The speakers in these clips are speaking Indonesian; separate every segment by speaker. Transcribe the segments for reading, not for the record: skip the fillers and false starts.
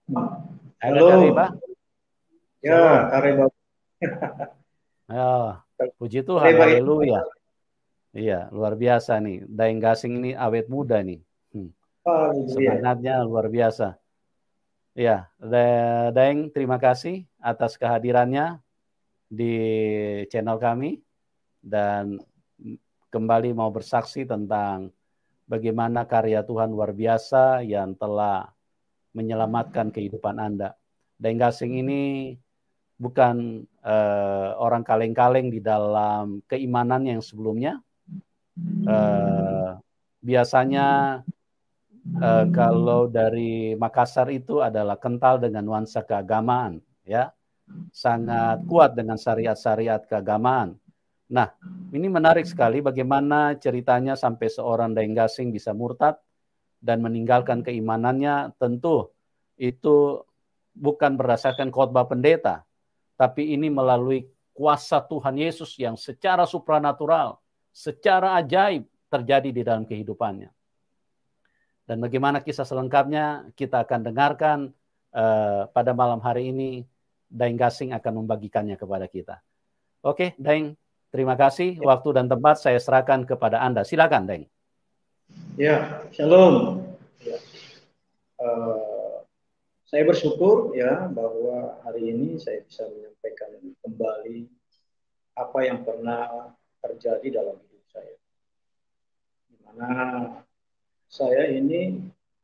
Speaker 1: Ada Kariba?
Speaker 2: Shalom.
Speaker 1: Shalom.
Speaker 2: Ya, Kareba.
Speaker 1: Ya, puji Tuhan,
Speaker 2: Kareba itu.
Speaker 1: haleluya. Iya, luar biasa nih. Daeng Gasing ini awet muda nih. Hmm,
Speaker 2: Haleluya.
Speaker 1: Semangatnya luar biasa. Ya, Daeng terima kasih atas kehadirannya di channel kami dan kembali mau bersaksi tentang bagaimana karya Tuhan luar biasa yang telah menyelamatkan kehidupan Anda. Daeng Gasing ini bukan orang kaleng-kaleng di dalam keimanan yang sebelumnya. Biasanya kalau dari Makassar itu adalah kental dengan nuansa keagamaan, ya, sangat kuat dengan syariat-syariat keagamaan. Nah, ini menarik sekali bagaimana ceritanya sampai seorang Daeng Gasing bisa murtad dan meninggalkan keimanannya. Tentu itu bukan berdasarkan khotbah pendeta, tapi ini melalui kuasa Tuhan Yesus yang secara supranatural, secara ajaib terjadi di dalam kehidupannya. Dan bagaimana kisah selengkapnya kita akan dengarkan pada malam hari ini. Daeng Gasing akan membagikannya kepada kita. Oke, Daeng, terima kasih. Waktu dan tempat saya serahkan kepada Anda. Silakan, Daeng.
Speaker 2: Ya, shalom. Ya. Saya bersyukur ya bahwa hari ini saya bisa menyampaikan kembali apa yang pernah terjadi dalam hidup saya. Di mana saya ini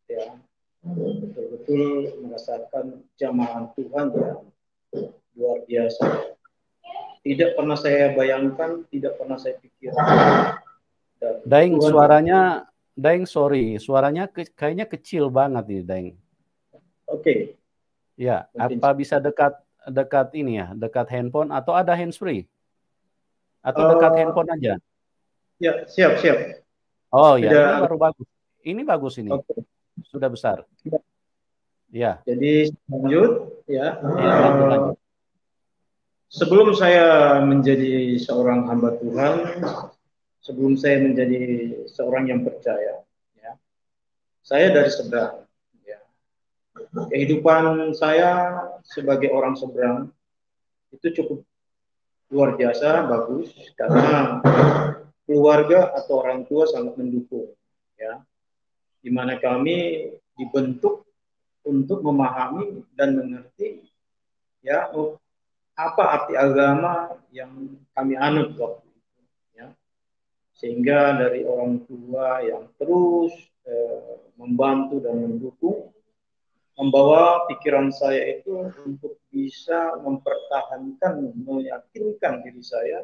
Speaker 2: ya betul-betul merasakan jamahan Tuhan yang luar biasa. Tidak pernah saya bayangkan, tidak pernah saya pikirkan. Dan
Speaker 1: Daeng,
Speaker 2: Tuhan
Speaker 1: suaranya, Daeng, sorry, suaranya kayaknya kecil banget nih, Daeng.
Speaker 2: Oke.
Speaker 1: Ya,
Speaker 2: Mungkin.
Speaker 1: apa bisa dekat ini ya, dekat handphone atau ada handsfree? Atau dekat handphone aja?
Speaker 2: Ya, siap, siap.
Speaker 1: Oh ya, ini
Speaker 2: Sudah.
Speaker 1: baru bagus. Ini bagus ini.
Speaker 2: Oke.
Speaker 1: Sudah besar. Ya,
Speaker 2: Jadi lanjut ya.
Speaker 1: ya lanjut lanjut.
Speaker 2: Sebelum saya menjadi seorang hamba Tuhan, sebelum saya menjadi seorang yang percaya, ya, saya dari seberang. Ya. Kehidupan saya sebagai orang seberang itu cukup luar biasa, bagus, karena keluarga atau orang tua sangat mendukung. Ya. Di mana kami dibentuk untuk memahami dan mengerti ya apa arti agama yang kami anut waktu itu ya. Sehingga dari orang tua yang terus membantu dan mendukung membawa pikiran saya itu untuk bisa mempertahankan, meyakinkan diri saya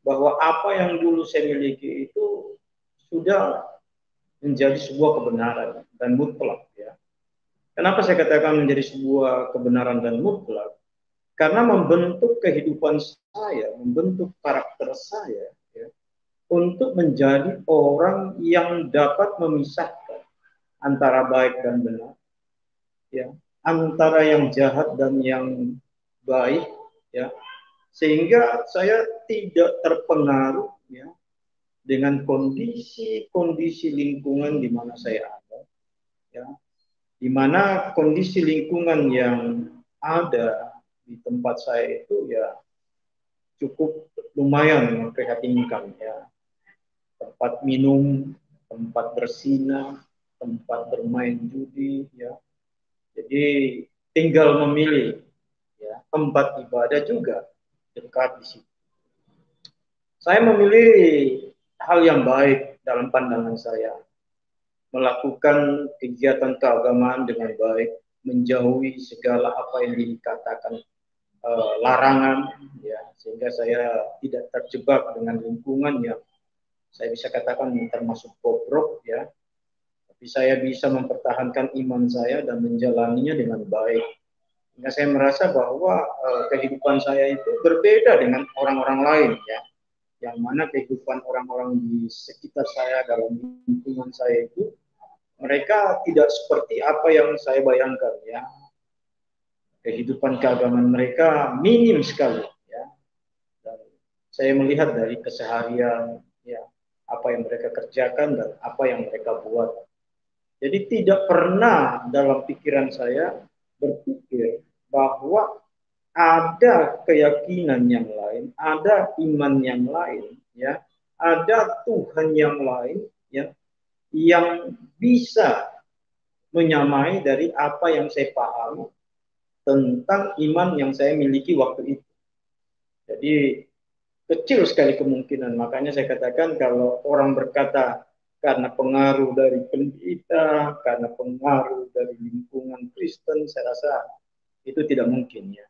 Speaker 2: bahwa apa yang dulu saya miliki itu sudah menjadi sebuah kebenaran dan mutlak ya. Kenapa saya katakan menjadi sebuah kebenaran dan mutlak? Karena membentuk kehidupan saya, membentuk karakter saya ya, untuk menjadi orang yang dapat memisahkan antara baik dan benar, ya, antara yang jahat dan yang baik, ya, sehingga saya tidak terpengaruh ya dengan kondisi-kondisi lingkungan di mana saya ada, ya, di mana kondisi lingkungan yang ada di tempat saya itu ya cukup lumayan memprihatinkan ya. Tempat minum, tempat bersinah, tempat bermain judi ya. Jadi tinggal memilih ya, tempat ibadah juga dekat di situ. Saya memilih hal yang baik dalam pandangan saya, melakukan kegiatan keagamaan dengan baik, menjauhi segala apa yang dikatakan larangan, ya, sehingga saya tidak terjebak dengan lingkungan yang saya bisa katakan termasuk bobrok, ya, tapi saya bisa mempertahankan iman saya dan menjalaninya dengan baik. Sehingga saya merasa bahwa kehidupan saya itu berbeda dengan orang-orang lain, ya, yang mana kehidupan orang-orang di sekitar saya dalam lingkungan saya itu mereka tidak seperti apa yang saya bayangkan, ya. Kehidupan keagamaan mereka minim sekali, ya. Dan saya melihat dari keseharian, ya, apa yang mereka kerjakan dan apa yang mereka buat. Jadi tidak pernah dalam pikiran saya berpikir bahwa ada keyakinan yang lain, ada iman yang lain, ya, ada Tuhan yang lain, ya, yang bisa menyamai dari apa yang saya pahami tentang iman yang saya miliki waktu itu. Jadi kecil sekali kemungkinan. Makanya saya katakan kalau orang berkata karena pengaruh dari pendeta, karena pengaruh dari lingkungan Kristen, saya rasa itu tidak mungkin, ya.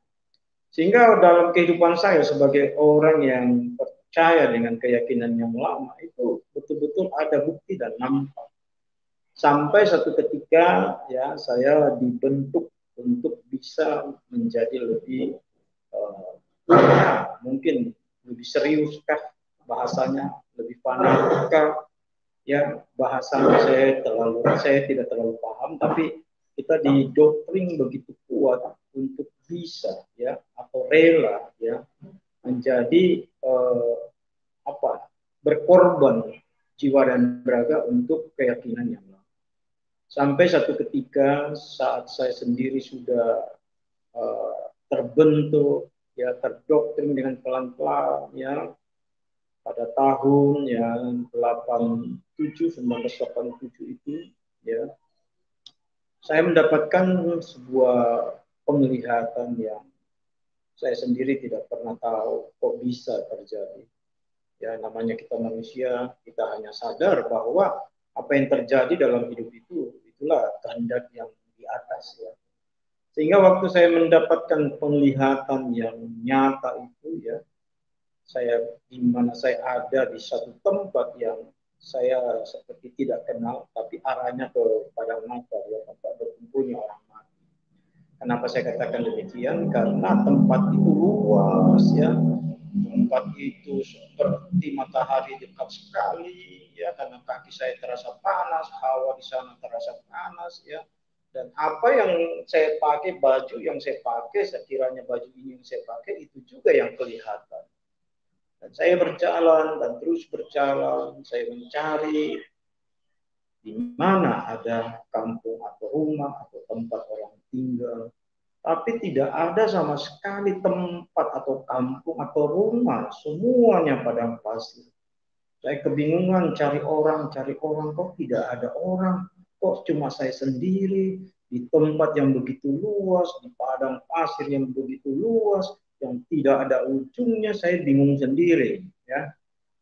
Speaker 2: Sehingga dalam kehidupan saya sebagai orang yang percaya dengan keyakinan yang lama itu betul-betul ada bukti dan nampak. Sampai satu ketika, ya, saya dibentuk untuk bisa menjadi lebih mungkin lebih seriuskah bahasanya, lebih fanatikah, ya, bahasanya saya tidak terlalu paham, tapi kita didoktrin begitu kuat untuk bisa, ya, atau rela, ya, menjadi berkorban jiwa dan raga untuk keyakinan yang lain. Sampai satu ketika saat saya sendiri sudah terbentuk, ya, terdoktrin dengan pelan-pelan, ya, pada tahun yang 1987 itu, ya, saya mendapatkan sebuah penglihatan yang saya sendiri tidak pernah tahu kok bisa terjadi. Ya, namanya kita manusia, kita hanya sadar bahwa apa yang terjadi dalam hidup itu, itulah kehendak yang di atas, ya. Sehingga waktu saya mendapatkan penglihatan yang nyata itu, ya, saya di mana saya ada di satu tempat yang saya seperti tidak kenal, tapi arahnya ke padang mahsyar, ya, tempat berkumpulnya orang mati. Kenapa saya katakan demikian? Karena tempat itu luas, ya. Tempat itu seperti matahari dekat sekali, ya, karena kaki saya terasa panas, hawa di sana terasa panas, ya. Dan apa yang saya pakai, baju yang saya pakai, sekiranya baju ini yang saya pakai, itu juga yang kelihatan. Dan saya berjalan dan terus berjalan, saya mencari di mana ada kampung atau rumah atau tempat orang tinggal. Tapi tidak ada sama sekali tempat atau kampung atau rumah, semuanya padang pasir. Saya kebingungan cari orang, kok tidak ada orang, kok cuma saya sendiri di tempat yang begitu luas, di padang pasir yang begitu luas, yang tidak ada ujungnya. Saya bingung sendiri, ya.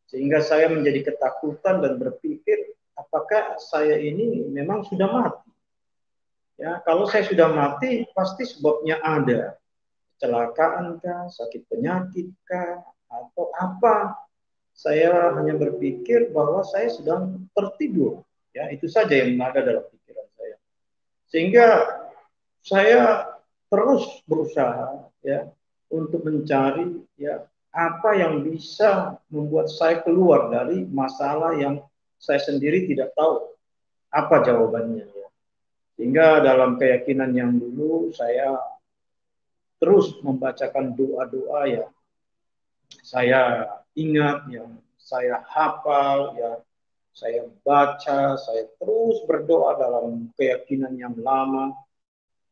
Speaker 2: Sehingga saya menjadi ketakutan dan berpikir, apakah saya ini memang sudah mati? Ya, kalau saya sudah mati, pasti sebabnya ada. Kecelakaan kah, sakit penyakit kah, atau apa? Saya hanya berpikir bahwa saya sedang tertidur. Ya, itu saja yang ada dalam pikiran saya. Sehingga saya terus berusaha, ya, untuk mencari, ya, apa yang bisa membuat saya keluar dari masalah yang saya sendiri tidak tahu apa jawabannya, ya. Sehingga dalam keyakinan yang dulu saya terus membacakan doa-doa yang saya ingat, yang saya hafal, ya, saya baca, saya terus berdoa dalam keyakinan yang lama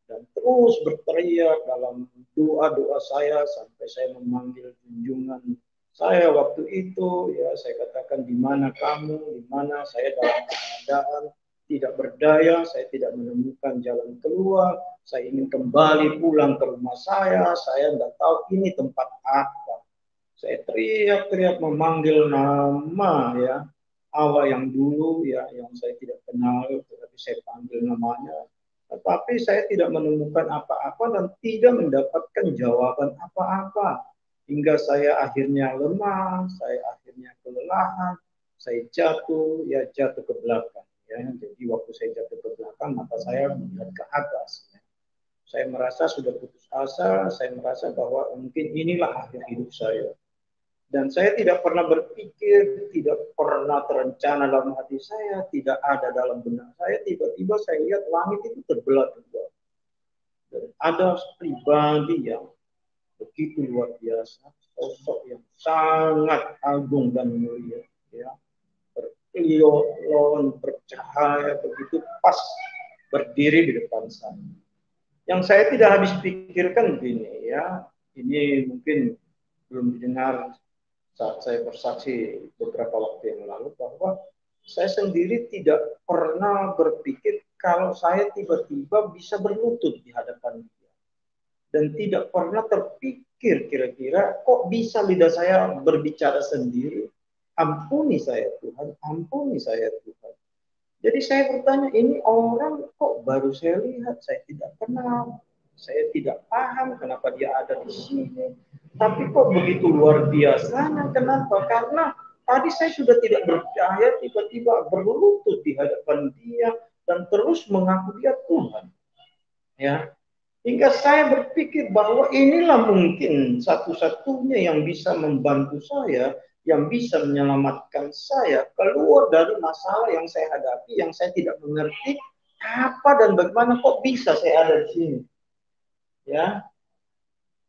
Speaker 2: dan terus berteriak dalam doa-doa saya sampai saya memanggil junjungan saya waktu itu, ya, saya katakan, di mana kamu, di mana saya dalam keadaan tidak berdaya, saya tidak menemukan jalan keluar, saya ingin kembali pulang ke rumah saya tidak tahu ini tempat apa. Saya teriak-teriak memanggil nama, ya, Allah yang dulu, ya, yang saya tidak kenal, tetapi saya panggil namanya. Tetapi saya tidak menemukan apa-apa dan tidak mendapatkan jawaban apa-apa. Hingga saya akhirnya lemah, saya akhirnya kelelahan, saya jatuh, ya, jatuh ke belakang. Ya. Jadi waktu saya jatuh ke belakang, mata saya melihat ke atas. Ya. Saya merasa sudah putus asa, saya merasa bahwa mungkin inilah akhir hidup saya. Dan saya tidak pernah berpikir, tidak pernah terencana dalam hati saya, tidak ada dalam benak saya, tiba-tiba saya lihat langit itu terbelah dua. Dan ada pribadi yang begitu luar biasa, sosok yang sangat agung dan mulia, ya, berkilauan, bercahaya, begitu pas berdiri di depan saya. Yang saya tidak habis pikirkan begini ya, ini mungkin belum didengar saat saya bersaksi beberapa waktu yang lalu, bahwa saya sendiri tidak pernah berpikir kalau saya tiba-tiba bisa berlutut di hadapan dia. Dan tidak pernah terpikir kira-kira kok bisa lidah saya berbicara sendiri. Ampuni saya Tuhan, ampuni saya Tuhan. Jadi saya bertanya, ini orang kok baru saya lihat, saya tidak kenal, saya tidak paham kenapa dia ada di sini. Tapi kok begitu luar biasanya, kenapa? Karena tadi saya sudah tidak percaya, tiba-tiba berlutut di hadapan dia dan terus mengaku dia Tuhan. Ya, hingga saya berpikir bahwa inilah mungkin satu-satunya yang bisa membantu saya, yang bisa menyelamatkan saya keluar dari masalah yang saya hadapi, yang saya tidak mengerti apa dan bagaimana kok bisa saya ada di sini. Ya,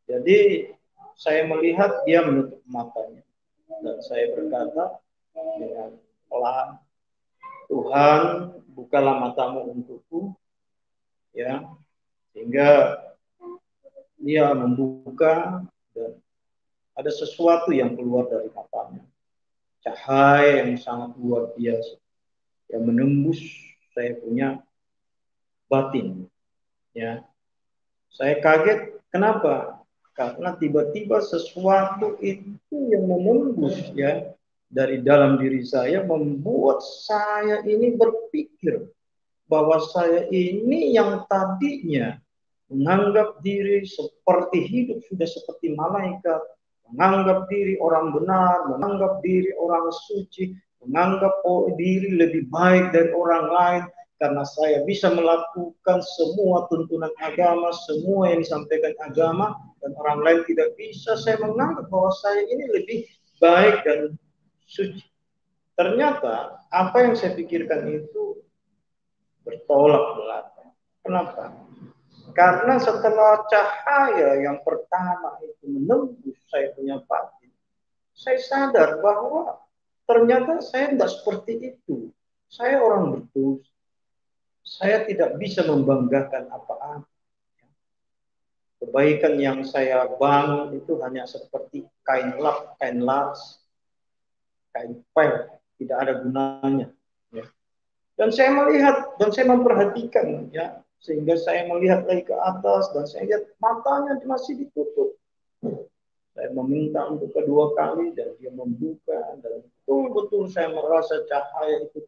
Speaker 2: jadi saya melihat dia menutup matanya dan saya berkata dengan pelan, Tuhan, bukalah matamu untukku, ya, sehingga dia membuka dan ada sesuatu yang keluar dari matanya. Cahaya yang sangat luar biasa yang menembus saya punya batin. Ya, saya kaget. Kenapa? Karena tiba-tiba sesuatu itu yang menembus ya dari dalam diri saya membuat saya ini berpikir bahwa saya ini yang tadinya menganggap diri seperti hidup sudah seperti malaikat, menganggap diri orang benar, menganggap diri orang suci, menganggap diri lebih baik dari orang lain, karena saya bisa melakukan semua tuntunan agama, semua yang disampaikan agama, dan orang lain tidak bisa. Saya menganggap bahwa saya ini lebih baik dan suci. Ternyata apa yang saya pikirkan itu bertolak belakang. Kenapa? Karena setelah cahaya yang pertama itu menembus saya punya batin, saya sadar bahwa ternyata saya tidak seperti itu. Saya orang berdosa. Saya tidak bisa membanggakan apa-apa. Kebaikan yang saya bangun itu hanya seperti kain lap, kain laras, kain pel, tidak ada gunanya. Ya. Dan saya melihat dan saya memperhatikan, ya, sehingga saya melihat lagi ke atas dan saya lihat matanya masih ditutup. Saya meminta untuk kedua kali dan dia membuka dan betul-betul saya merasa cahaya itu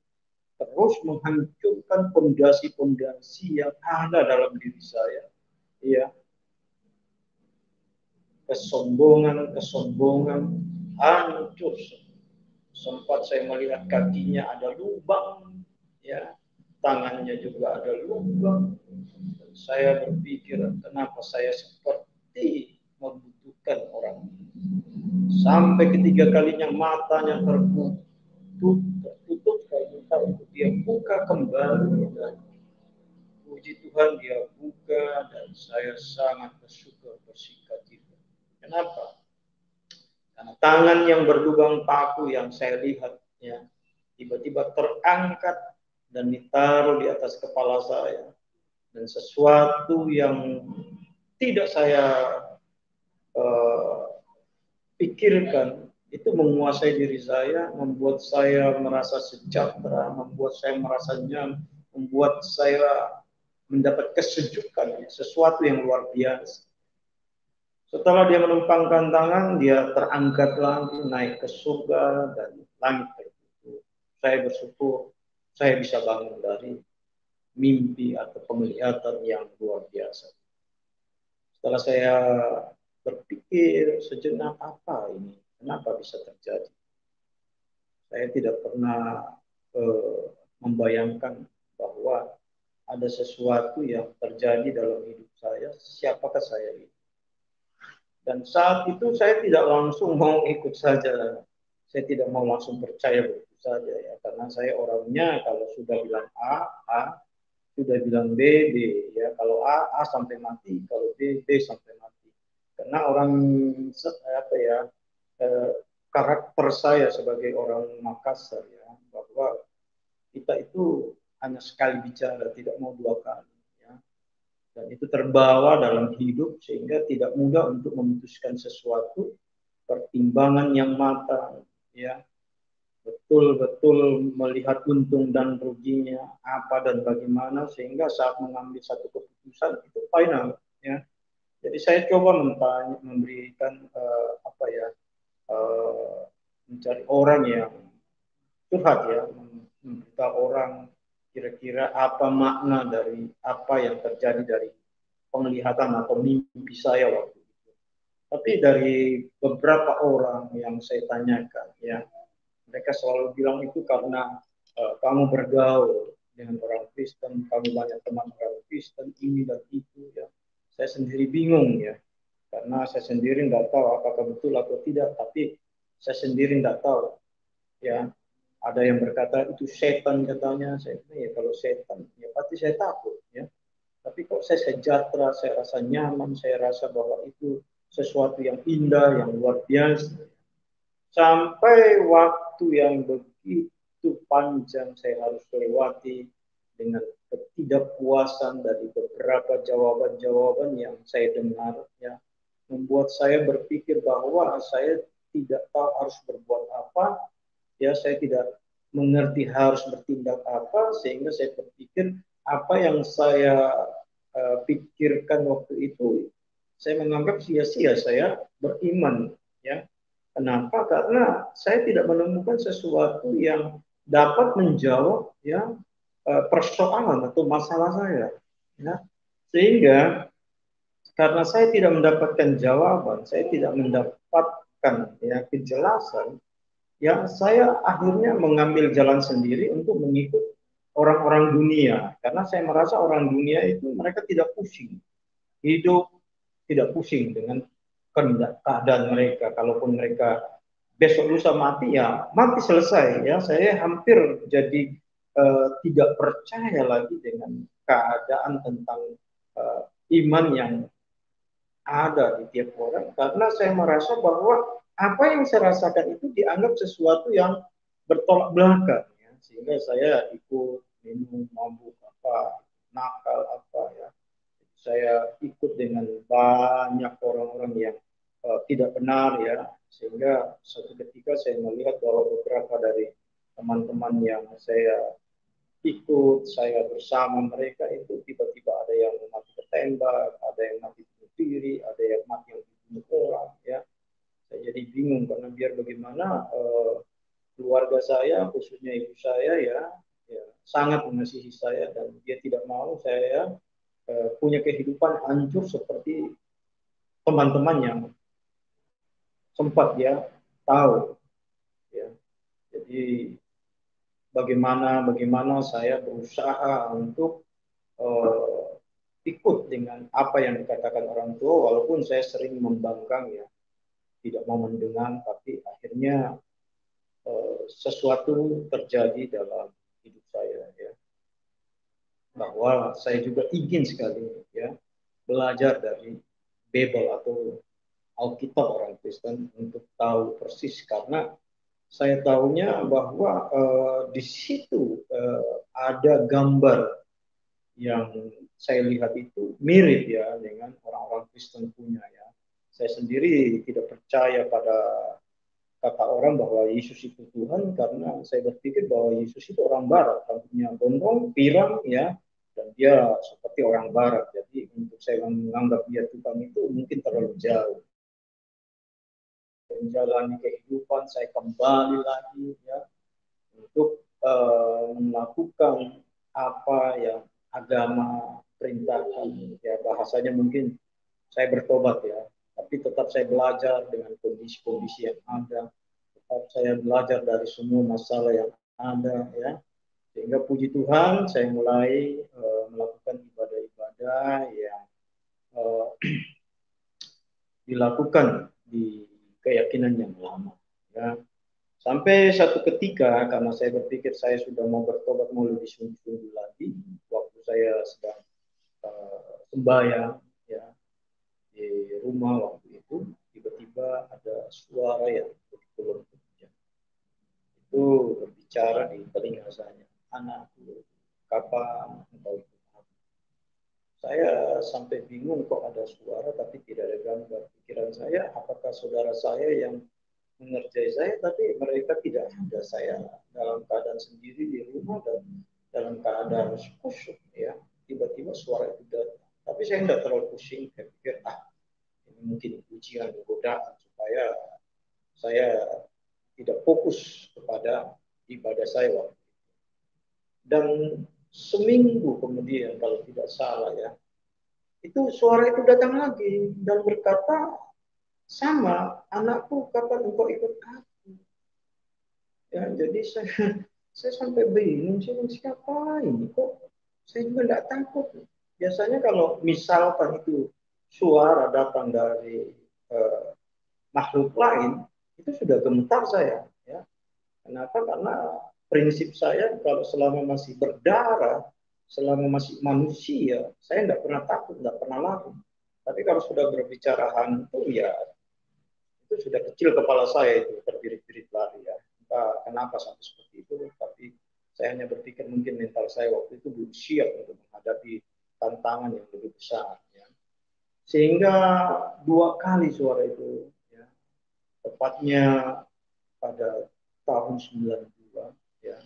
Speaker 2: terus menghancurkan pondasi-pondasi yang ada dalam diri saya. Ya, kesombongan hancur. Sempat saya melihat kakinya ada lubang, ya, tangannya juga ada lubang. Dan saya berpikir, kenapa saya seperti membutuhkan orang ini. Sampai ketiga kalinya matanya tertutup, saya minta untuk dia buka kembali. Dan puji Tuhan dia buka dan saya sangat bersyukur bersikat itu. Kenapa? Karena tangan yang berlubang paku yang saya lihat, ya, tiba-tiba terangkat dan ditaruh di atas kepala saya. Dan sesuatu yang tidak saya pikirkan itu menguasai diri saya, membuat saya merasa sejahtera, membuat saya merasa nyaman, membuat saya mendapat kesejukan, sesuatu yang luar biasa. Setelah dia menumpangkan tangan, dia terangkat lagi naik ke surga dan langit tertutup. Saya bersyukur saya bisa bangun dari mimpi atau penglihatan yang luar biasa. Setelah saya berpikir sejenak, apa ini? Kenapa bisa terjadi? Saya tidak pernah membayangkan bahwa ada sesuatu yang terjadi dalam hidup saya. Siapakah saya ini? Dan saat itu saya tidak langsung mau ikut saja. Saya tidak mau langsung percaya begitu saja ya. Karena saya orangnya kalau sudah bilang A, A. Sudah bilang B, B. Ya, kalau A, A sampai mati. Kalau B, B sampai mati. Karena orang apa ya, karakter saya sebagai orang Makassar ya, bahwa kita itu hanya sekali bicara, tidak mau dua kali. Ya. dan itu terbawa dalam hidup sehingga tidak mudah untuk memutuskan sesuatu, pertimbangan yang matang, ya, betul-betul melihat untung dan ruginya apa dan bagaimana sehingga saat mengambil satu keputusan itu final, ya. Jadi saya coba memberikan apa ya, mencari orang yang curhat, ya, memberitahu orang kira-kira apa makna dari apa yang terjadi dari penglihatan atau mimpi saya waktu itu. Tapi dari beberapa orang yang saya tanyakan, ya, mereka selalu bilang itu karena kamu bergaul dengan orang Kristen, kamu banyak teman orang Kristen, ini dan itu, ya. Saya sendiri bingung, ya, karena saya sendiri nggak tahu apakah betul atau tidak, tapi saya sendiri nggak tahu, ya. Ada yang berkata itu setan katanya, saya bilang ya kalau setan, ya pasti saya takut, ya. Tapi kok saya sejahtera, saya rasa nyaman, saya rasa bahwa itu sesuatu yang indah, yang luar biasa. Sampai waktu yang begitu panjang saya harus lewati dengan ketidakpuasan dari beberapa jawaban-jawaban yang saya dengar, ya, membuat saya berpikir bahwa saya tidak tahu harus berbuat apa, ya, saya tidak mengerti harus bertindak apa, sehingga saya berpikir apa yang saya pikirkan waktu itu saya menganggap sia-sia saya beriman, ya. Kenapa? Karena saya tidak menemukan sesuatu yang dapat menjawab, ya, persoalan atau masalah saya, ya. Sehingga karena saya tidak mendapatkan jawaban, saya tidak mendapatkan, ya, kejelasan, ya, saya akhirnya mengambil jalan sendiri untuk mengikut orang-orang dunia, karena saya merasa orang dunia itu mereka tidak pusing hidup, tidak pusing dengan keadaan mereka. Kalaupun mereka besok lusa mati, ya mati selesai, ya. Saya hampir jadi tidak percaya lagi dengan keadaan tentang iman yang ada di tiap orang, karena saya merasa bahwa apa yang saya rasakan itu dianggap sesuatu yang bertolak belakang, ya. Sehingga saya ikut minum mabuk apa, nakal apa, ya. Saya ikut dengan banyak orang-orang yang tidak benar, ya. Sehingga suatu ketika saya melihat bahwa beberapa dari teman-teman yang saya ikut, saya bersama mereka itu tiba-tiba ada yang mati ketembak, ada yang mati bunuh diri, ada yang mati yang dibunuh orang, ya. Saya jadi bingung karena biar bagaimana keluarga saya, khususnya ibu saya, ya, ya, sangat mengasihi saya dan dia tidak mau saya punya kehidupan hancur seperti teman-teman yang sempat dia tahu, ya. Jadi bagaimana saya berusaha untuk uh, ikut dengan apa yang dikatakan orang tua, walaupun saya sering membangkang, ya, tidak mau mendengar, tapi akhirnya sesuatu terjadi dalam hidup saya, ya, bahwa saya juga ingin sekali, ya, belajar dari Bible atau Alkitab orang Kristen untuk tahu persis, karena saya tahunya bahwa di situ ada gambar yang saya lihat itu mirip, ya, dengan orang-orang Kristen punya, ya. Saya sendiri tidak percaya pada kata orang bahwa Yesus itu Tuhan, karena saya berpikir bahwa Yesus itu orang Barat, rambutnya gondrong, pirang, ya, dan dia seperti orang Barat. Jadi untuk saya menganggap dia Tuhan itu mungkin terlalu jauh. Menjalani kehidupan saya kembali lagi, ya, untuk melakukan apa yang agama perintahkan, ya, bahasanya mungkin saya bertobat, ya, tapi tetap saya belajar dengan kondisi-kondisi yang ada, tetap saya belajar dari semua masalah yang ada, ya, sehingga puji Tuhan saya mulai melakukan ibadah-ibadah yang uh, dilakukan di keyakinan yang lama, ya. Sampai satu ketika, karena saya berpikir saya sudah mau bertobat, mau lebih sungguh-sungguh lagi, waktu saya sedang sembahyang, ya, di rumah waktu itu, tiba-tiba ada suara yang begitu lembut, ya. Itu berbicara di telinga saya, anakku, kapan engkau itu? Saya sampai bingung kok ada suara tapi tidak ada gambar. Pikiran saya, apakah saudara saya yang mengerjai saya, tapi mereka tidak ada. Saya dalam keadaan sendiri di rumah dan dalam keadaan khusyuk, ya. Tiba-tiba suara itu datang. Tapi saya tidak terlalu pusing. Saya pikir, ini mungkin ujian, godaan supaya saya tidak fokus kepada ibadah saya waktu itu. Dan seminggu kemudian, kalau tidak salah ya, itu suara itu datang lagi dan berkata, sama, anakku, kapan engkau ikut aku? Ya, jadi saya sampai bingung, siapa ini kok? Saya juga tidak takut. Biasanya kalau misalkan itu suara datang dari makhluk lain, itu sudah gemetar saya. Ya. Kenapa? Karena prinsip saya kalau selama masih berdarah, selama masih manusia, saya tidak pernah takut, tidak pernah lari. Tapi kalau sudah berbicara hantu, ya itu sudah kecil kepala saya itu terbirit-birit lari ya. Entah kenapa sampai seperti itu, tapi saya hanya berpikir mungkin mental saya waktu itu belum siap untuk menghadapi tantangan yang lebih besar. Ya. Sehingga 2 kali suara itu, ya, tepatnya pada tahun 92, ya,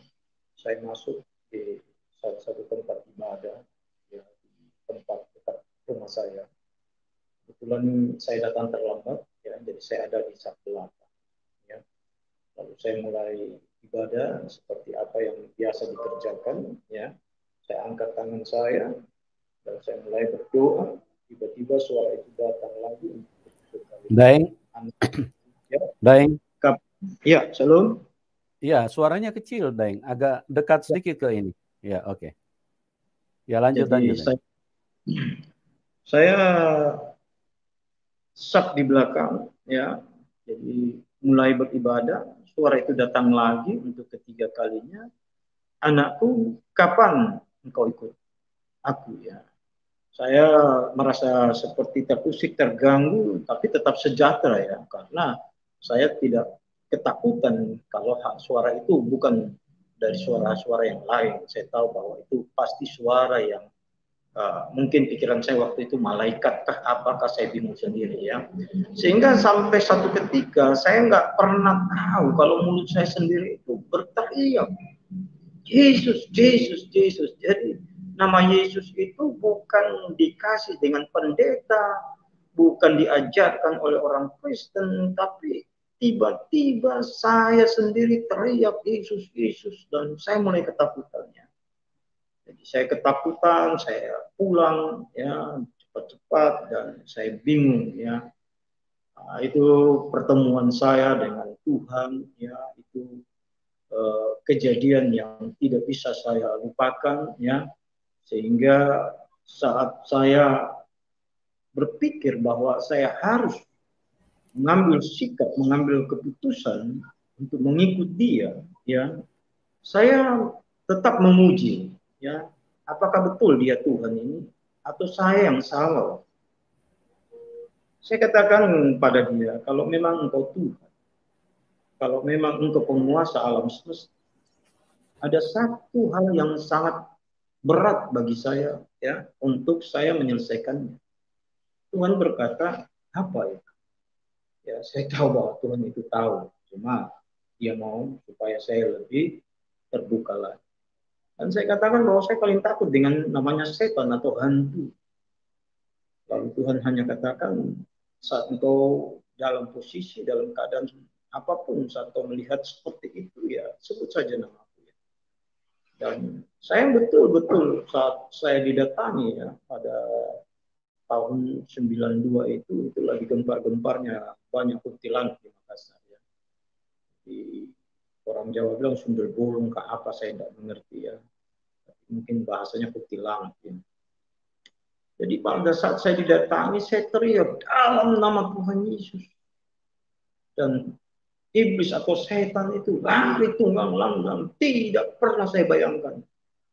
Speaker 2: saya masuk di salah satu tempat ibadah, ya, di tempat dekat rumah saya. Kebetulan saya datang terlambat, ya, jadi saya ada di sak belakang. Ya. Lalu saya mulai ibadah seperti apa yang biasa dikerjakan. Ya. Saya angkat tangan saya dan saya mulai berdoa. Tiba-tiba suara itu datang lagi untuk kali.
Speaker 1: Daeng.
Speaker 2: Ya.
Speaker 1: Daeng.
Speaker 2: Ya, Shalom.
Speaker 1: Iya, suaranya kecil, Daeng. Agak dekat sedikit ke ini. Ya, oke. Ya, lanjut.
Speaker 2: Saya sak di belakang, ya. Jadi mulai beribadah, suara itu datang lagi untuk ketiga kalinya. Anakku, kapan engkau ikut aku, ya? Saya merasa seperti terusik, terganggu, tapi tetap sejahtera, ya, karena saya tidak ketakutan kalau suara itu bukan dari suara-suara yang lain. Saya tahu bahwa itu pasti suara yang mungkin pikiran saya waktu itu malaikat kah apakah, saya bingung sendiri, ya. Sehingga sampai satu ketika saya nggak pernah tahu kalau mulut saya sendiri itu berteriak Yesus, Yesus, Yesus. Jadi nama Yesus itu bukan dikasih dengan pendeta, bukan diajarkan oleh orang Kristen, tapi tiba-tiba saya sendiri teriak Yesus, Yesus, dan saya mulai ketakutannya. Jadi saya ketakutan, saya pulang, ya, cepat-cepat, dan saya bingung, ya. Nah, itu pertemuan saya dengan Tuhan, ya, itu kejadian yang tidak bisa saya lupakan, ya. Sehingga saat saya berpikir bahwa saya harus mengambil sikap, mengambil keputusan untuk mengikut dia, ya, saya tetap memuji, ya, apakah betul dia Tuhan ini atau saya yang salah. Saya katakan pada dia, kalau memang engkau Tuhan, kalau memang engkau penguasa alam semesta, ada satu hal yang sangat berat bagi saya, ya, untuk saya menyelesaikannya. Tuhan berkata, apa itu? Ya, saya tahu bahwa Tuhan itu tahu, cuma dia mau supaya saya lebih terbuka lagi. Dan saya katakan bahwa saya paling takut dengan namanya setan atau hantu. Lalu Tuhan hanya katakan, saat engkau dalam posisi, dalam keadaan apapun, saat engkau melihat seperti itu, ya sebut saja namaku. Dan saya betul-betul saat saya didatangi, ya, pada tahun 92 itu lagi gempar-gemparnya banyak kuntilanak di Makassar, ya. Di orang Jawa bilang sundel bolong ke apa saya tidak mengerti, ya. Mungkin bahasanya kuntilanak, ya. Jadi pada saat saya didatangi, saya teriak dalam nama Tuhan Yesus. Dan iblis atau setan itu lari tunggang langgang. Tidak pernah saya bayangkan.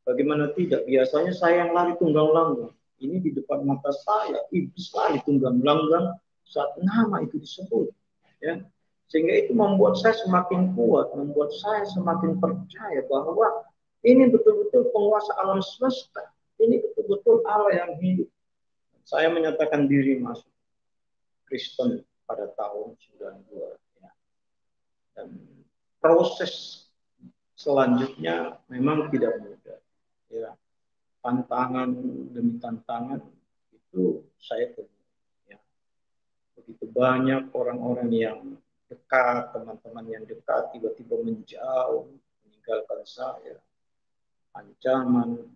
Speaker 2: Bagaimana tidak? Biasanya saya yang lari tunggang langgang. Ini di depan mata saya, iblis lari tunggang langgang saat nama itu disebut. Ya. Sehingga itu membuat saya semakin kuat, membuat saya semakin percaya bahwa ini betul-betul penguasa alam semesta. Ini betul-betul Allah yang hidup. saya menyatakan diri masuk Kristen pada tahun 92. Ya. Dan proses selanjutnya memang tidak mudah. Ya. Tantangan demi tantangan itu saya temui. Ya. Begitu banyak orang-orang yang dekat, teman-teman yang dekat tiba-tiba menjauh, meninggalkan saya. Ancaman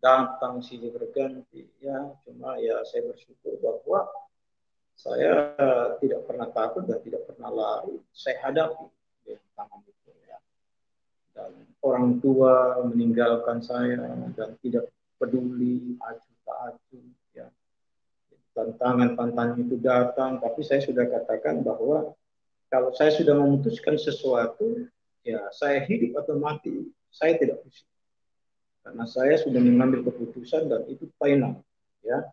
Speaker 2: datang silih berganti, ya cuma ya saya bersyukur bahwa saya tidak pernah takut dan tidak pernah lari. Saya hadapi tantangan itu, ya. Dan orang tua meninggalkan saya dan tidak peduli acuh tak acuh, ya. Tantangan-tantangan itu datang, tapi saya sudah katakan bahwa kalau saya sudah memutuskan sesuatu, ya saya hidup atau mati, saya tidak pusing. Karena saya sudah mengambil keputusan dan itu final, ya.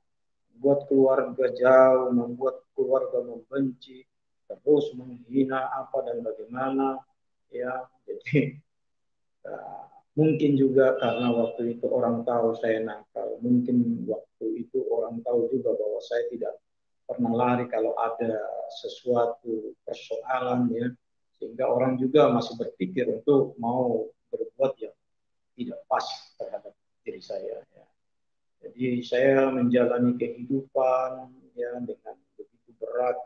Speaker 2: Membuat keluarga jauh, membuat keluarga membenci, terus menghina apa dan bagaimana, ya. Jadi mungkin juga karena waktu itu orang tahu saya nakal, mungkin waktu itu orang tahu juga bahwa saya tidak pernah lari kalau ada sesuatu persoalan, ya, sehingga orang juga masih berpikir untuk mau berbuat yang tidak pas terhadap diri saya, ya. Jadi saya menjalani kehidupan, ya, dengan begitu berat,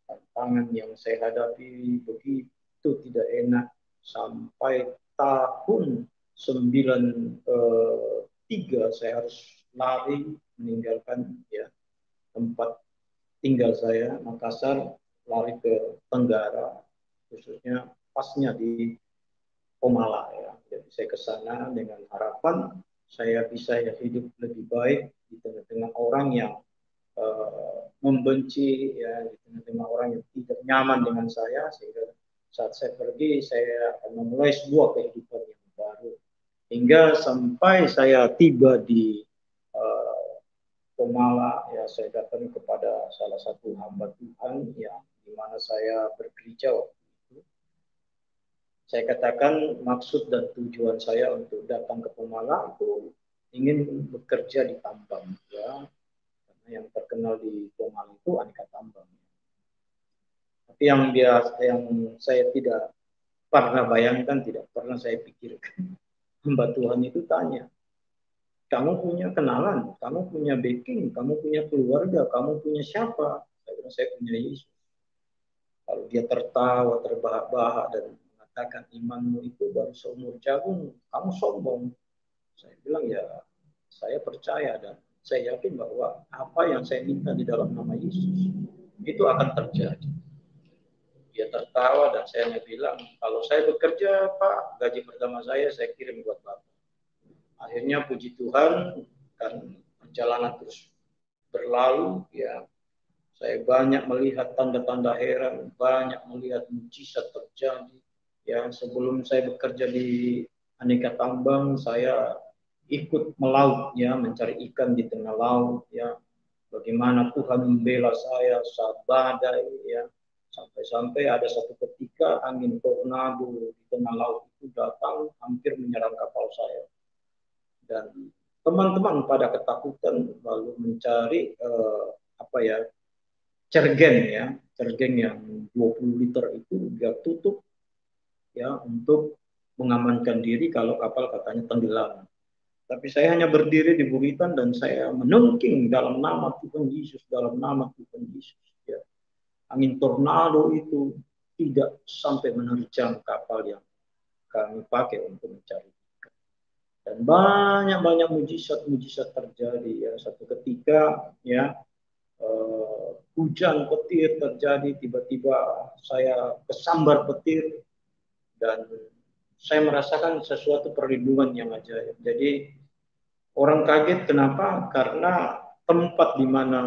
Speaker 2: tantangan yang saya hadapi begitu tidak enak sampai tahun 93 saya harus lari meninggalkan, ya, tempat tinggal saya Makassar, lari ke Tenggara, khususnya pasnya di Pomala, ya. Jadi saya ke sana dengan harapan saya bisa hidup lebih baik di tengah-tengah orang yang membenci, ya, di tengah-tengah orang yang tidak nyaman dengan saya, sehingga saat saya pergi saya akan memulai sebuah kehidupan yang baru hingga sampai saya tiba di Pomala, ya, saya datang kepada salah satu hamba Tuhan yang dimana saya bergereja waktu itu. Saya katakan maksud dan tujuan saya untuk datang ke Pomala itu ingin bekerja di tambang, ya. Karena yang terkenal di Pomala itu aneka tambang. Tapi yang saya tidak pernah bayangkan, tidak pernah saya pikirkan, hamba Tuhan itu tanya, kamu punya kenalan, kamu punya backing, kamu punya keluarga, kamu punya siapa? Saya bilang, saya punya Yesus. Kalau dia tertawa, terbahak-bahak dan mengatakan imanmu itu baru seumur jagung, kamu sombong. Saya bilang, ya saya percaya dan saya yakin bahwa apa yang saya minta di dalam nama Yesus itu akan terjadi. Dia tertawa dan saya bilang, kalau saya bekerja, Pak, gaji pertama saya kirim buat Bapak. Akhirnya puji Tuhan, kan perjalanan terus berlalu, ya. Saya banyak melihat tanda-tanda heran, banyak melihat mujizat terjadi. Ya, sebelum saya bekerja di aneka tambang, saya ikut melaut, ya, mencari ikan di tengah laut, ya. Bagaimana Tuhan membela saya saat badai, ya. Sampai-sampai ada satu ketika angin tornado di tengah laut itu datang hampir menyerang kapal saya. Dan teman-teman pada ketakutan lalu mencari cergen yang 20 liter itu dia tutup, ya, untuk mengamankan diri kalau kapal katanya tenggelam. Tapi saya hanya berdiri di buritan dan saya menungking dalam nama Tuhan Yesus, dalam nama Tuhan Yesus, ya. Angin tornado itu tidak sampai menerjang kapal yang kami pakai untuk mencari. Dan banyak mujizat terjadi, ya. Satu ketika, ya, hujan petir terjadi, tiba-tiba saya kesambar petir dan saya merasakan sesuatu perlindungan yang ajaib. Jadi orang kaget kenapa? Karena tempat di mana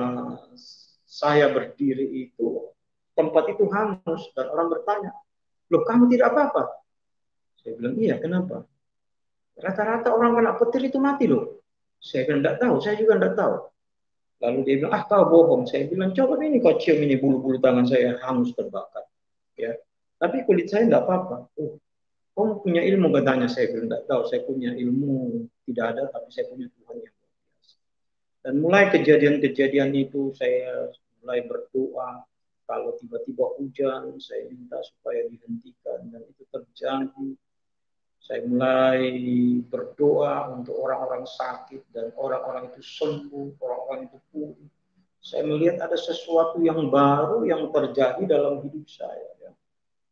Speaker 2: saya berdiri itu, tempat itu hangus dan orang bertanya, loh kamu tidak apa-apa? Saya bilang, iya, kenapa? Rata-rata orang kena petir itu mati loh. Saya bilang, enggak tahu, saya juga enggak tahu. Lalu dia bilang, ah kau bohong. Saya bilang, coba ini kau cium ini bulu-bulu tangan saya hangus terbakar. Ya, tapi kulit saya enggak apa-apa. Oh, kamu punya ilmu katanya. Saya bilang, enggak tahu, saya punya ilmu tidak ada, tapi saya punya Tuhan yang luar biasa. Dan mulai kejadian-kejadian itu saya mulai berdoa. Kalau tiba-tiba hujan, saya minta supaya dihentikan dan itu terjadi. Saya mulai berdoa untuk orang-orang sakit dan orang-orang itu sembuh, orang-orang itu pulih. Saya melihat ada sesuatu yang baru yang terjadi dalam hidup saya. Ya.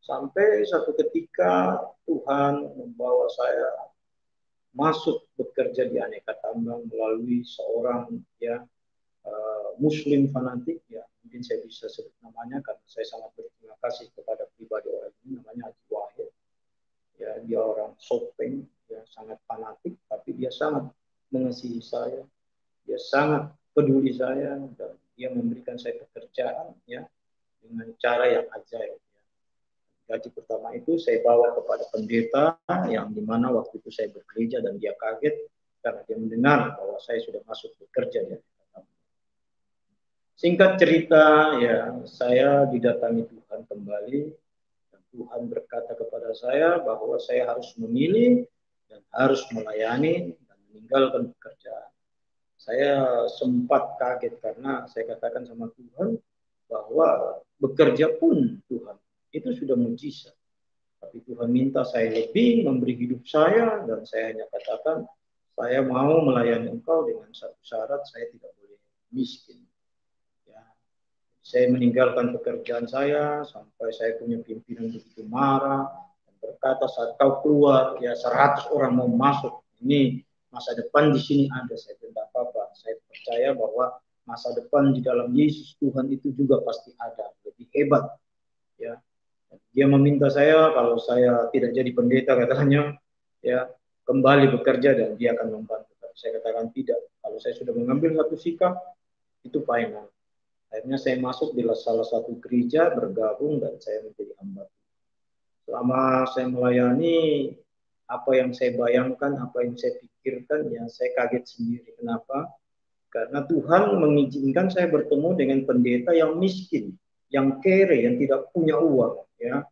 Speaker 2: Sampai satu ketika Tuhan membawa saya masuk bekerja di Aneka Tambang melalui seorang ya Muslim fanatik, ya mungkin saya bisa sebut namanya karena saya sangat berterima kasih kepada pribadi orang ini, namanya Haji Wahid. Ya, dia orang Sopeng, ya sangat fanatik, tapi dia sangat mengasihi saya, dia sangat peduli saya dan dia memberikan saya pekerjaan ya dengan cara yang ajaib. Gaji pertama itu saya bawa kepada pendeta yang dimana waktu itu saya bekerja dan dia kaget karena dia mendengar bahwa saya sudah masuk bekerja ya. Singkat cerita ya saya didatangi Tuhan kembali dan Tuhan berkata kepada saya bahwa saya harus memilih dan harus melayani dan meninggalkan pekerjaan. Saya sempat kaget karena saya katakan sama Tuhan bahwa bekerja pun Tuhan itu sudah mujizat. Tapi Tuhan minta saya lebih memberi hidup saya dan saya hanya katakan saya mau melayani Engkau dengan satu syarat, saya tidak boleh miskin. Ya. Saya meninggalkan pekerjaan saya sampai saya punya pimpinan begitu marah dan berkata saat kau keluar ya 100 orang mau masuk ini masa depan di sini ada. Saya tidak apa-apa. Saya percaya bahwa masa depan di dalam Yesus Tuhan itu juga pasti ada, lebih hebat. Ya, dia meminta saya kalau saya tidak jadi pendeta katanya ya kembali bekerja dan dia akan membantu. Saya katakan tidak. Kalau saya sudah mengambil satu sikap itu final. Akhirnya saya masuk di salah satu gereja bergabung dan saya menjadi hamba. Selama saya melayani apa yang saya bayangkan, apa yang saya pikirkan ya saya kaget sendiri. Kenapa? Karena Tuhan mengizinkan saya bertemu dengan pendeta yang miskin, yang kere, yang tidak punya uang ya.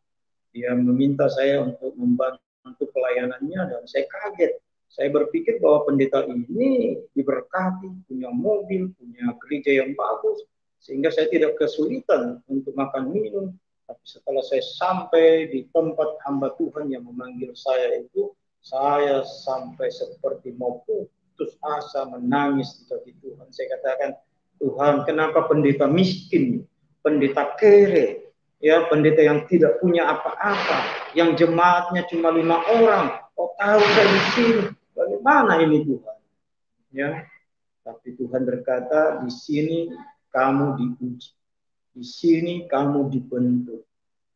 Speaker 2: Dia meminta saya untuk membantu pelayanannya dan saya kaget. Saya berpikir bahwa pendeta ini diberkati, punya mobil, punya gereja yang bagus, sehingga saya tidak kesulitan untuk makan minum. Tapi setelah saya sampai di tempat hamba Tuhan yang memanggil saya itu, saya sampai seperti mau putus asa, menangis di kaki Tuhan. Saya katakan, Tuhan, kenapa pendeta miskin, pendeta kere, ya pendeta yang tidak punya apa-apa, yang jemaatnya cuma 5 orang. Oh tahu saya di sini, bagaimana ini Tuhan? Ya, tapi Tuhan berkata di sini kamu diuji, di sini kamu dibentuk.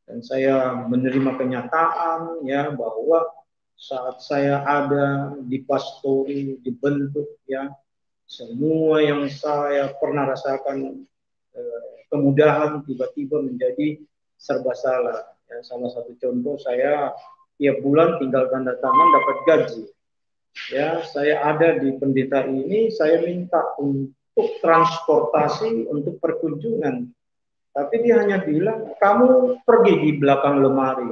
Speaker 2: Dan saya menerima kenyataan ya bahwa saat saya ada di pastori, dibentuk ya, semua yang saya pernah rasakan kemudahan tiba-tiba menjadi serba salah. Ya, salah satu contoh saya tiap bulan tinggal tanda tangan dapat gaji. Ya, saya ada di pendeta ini, saya minta untuk transportasi untuk perkunjungan. Tapi dia hanya bilang, kamu pergi di belakang lemari.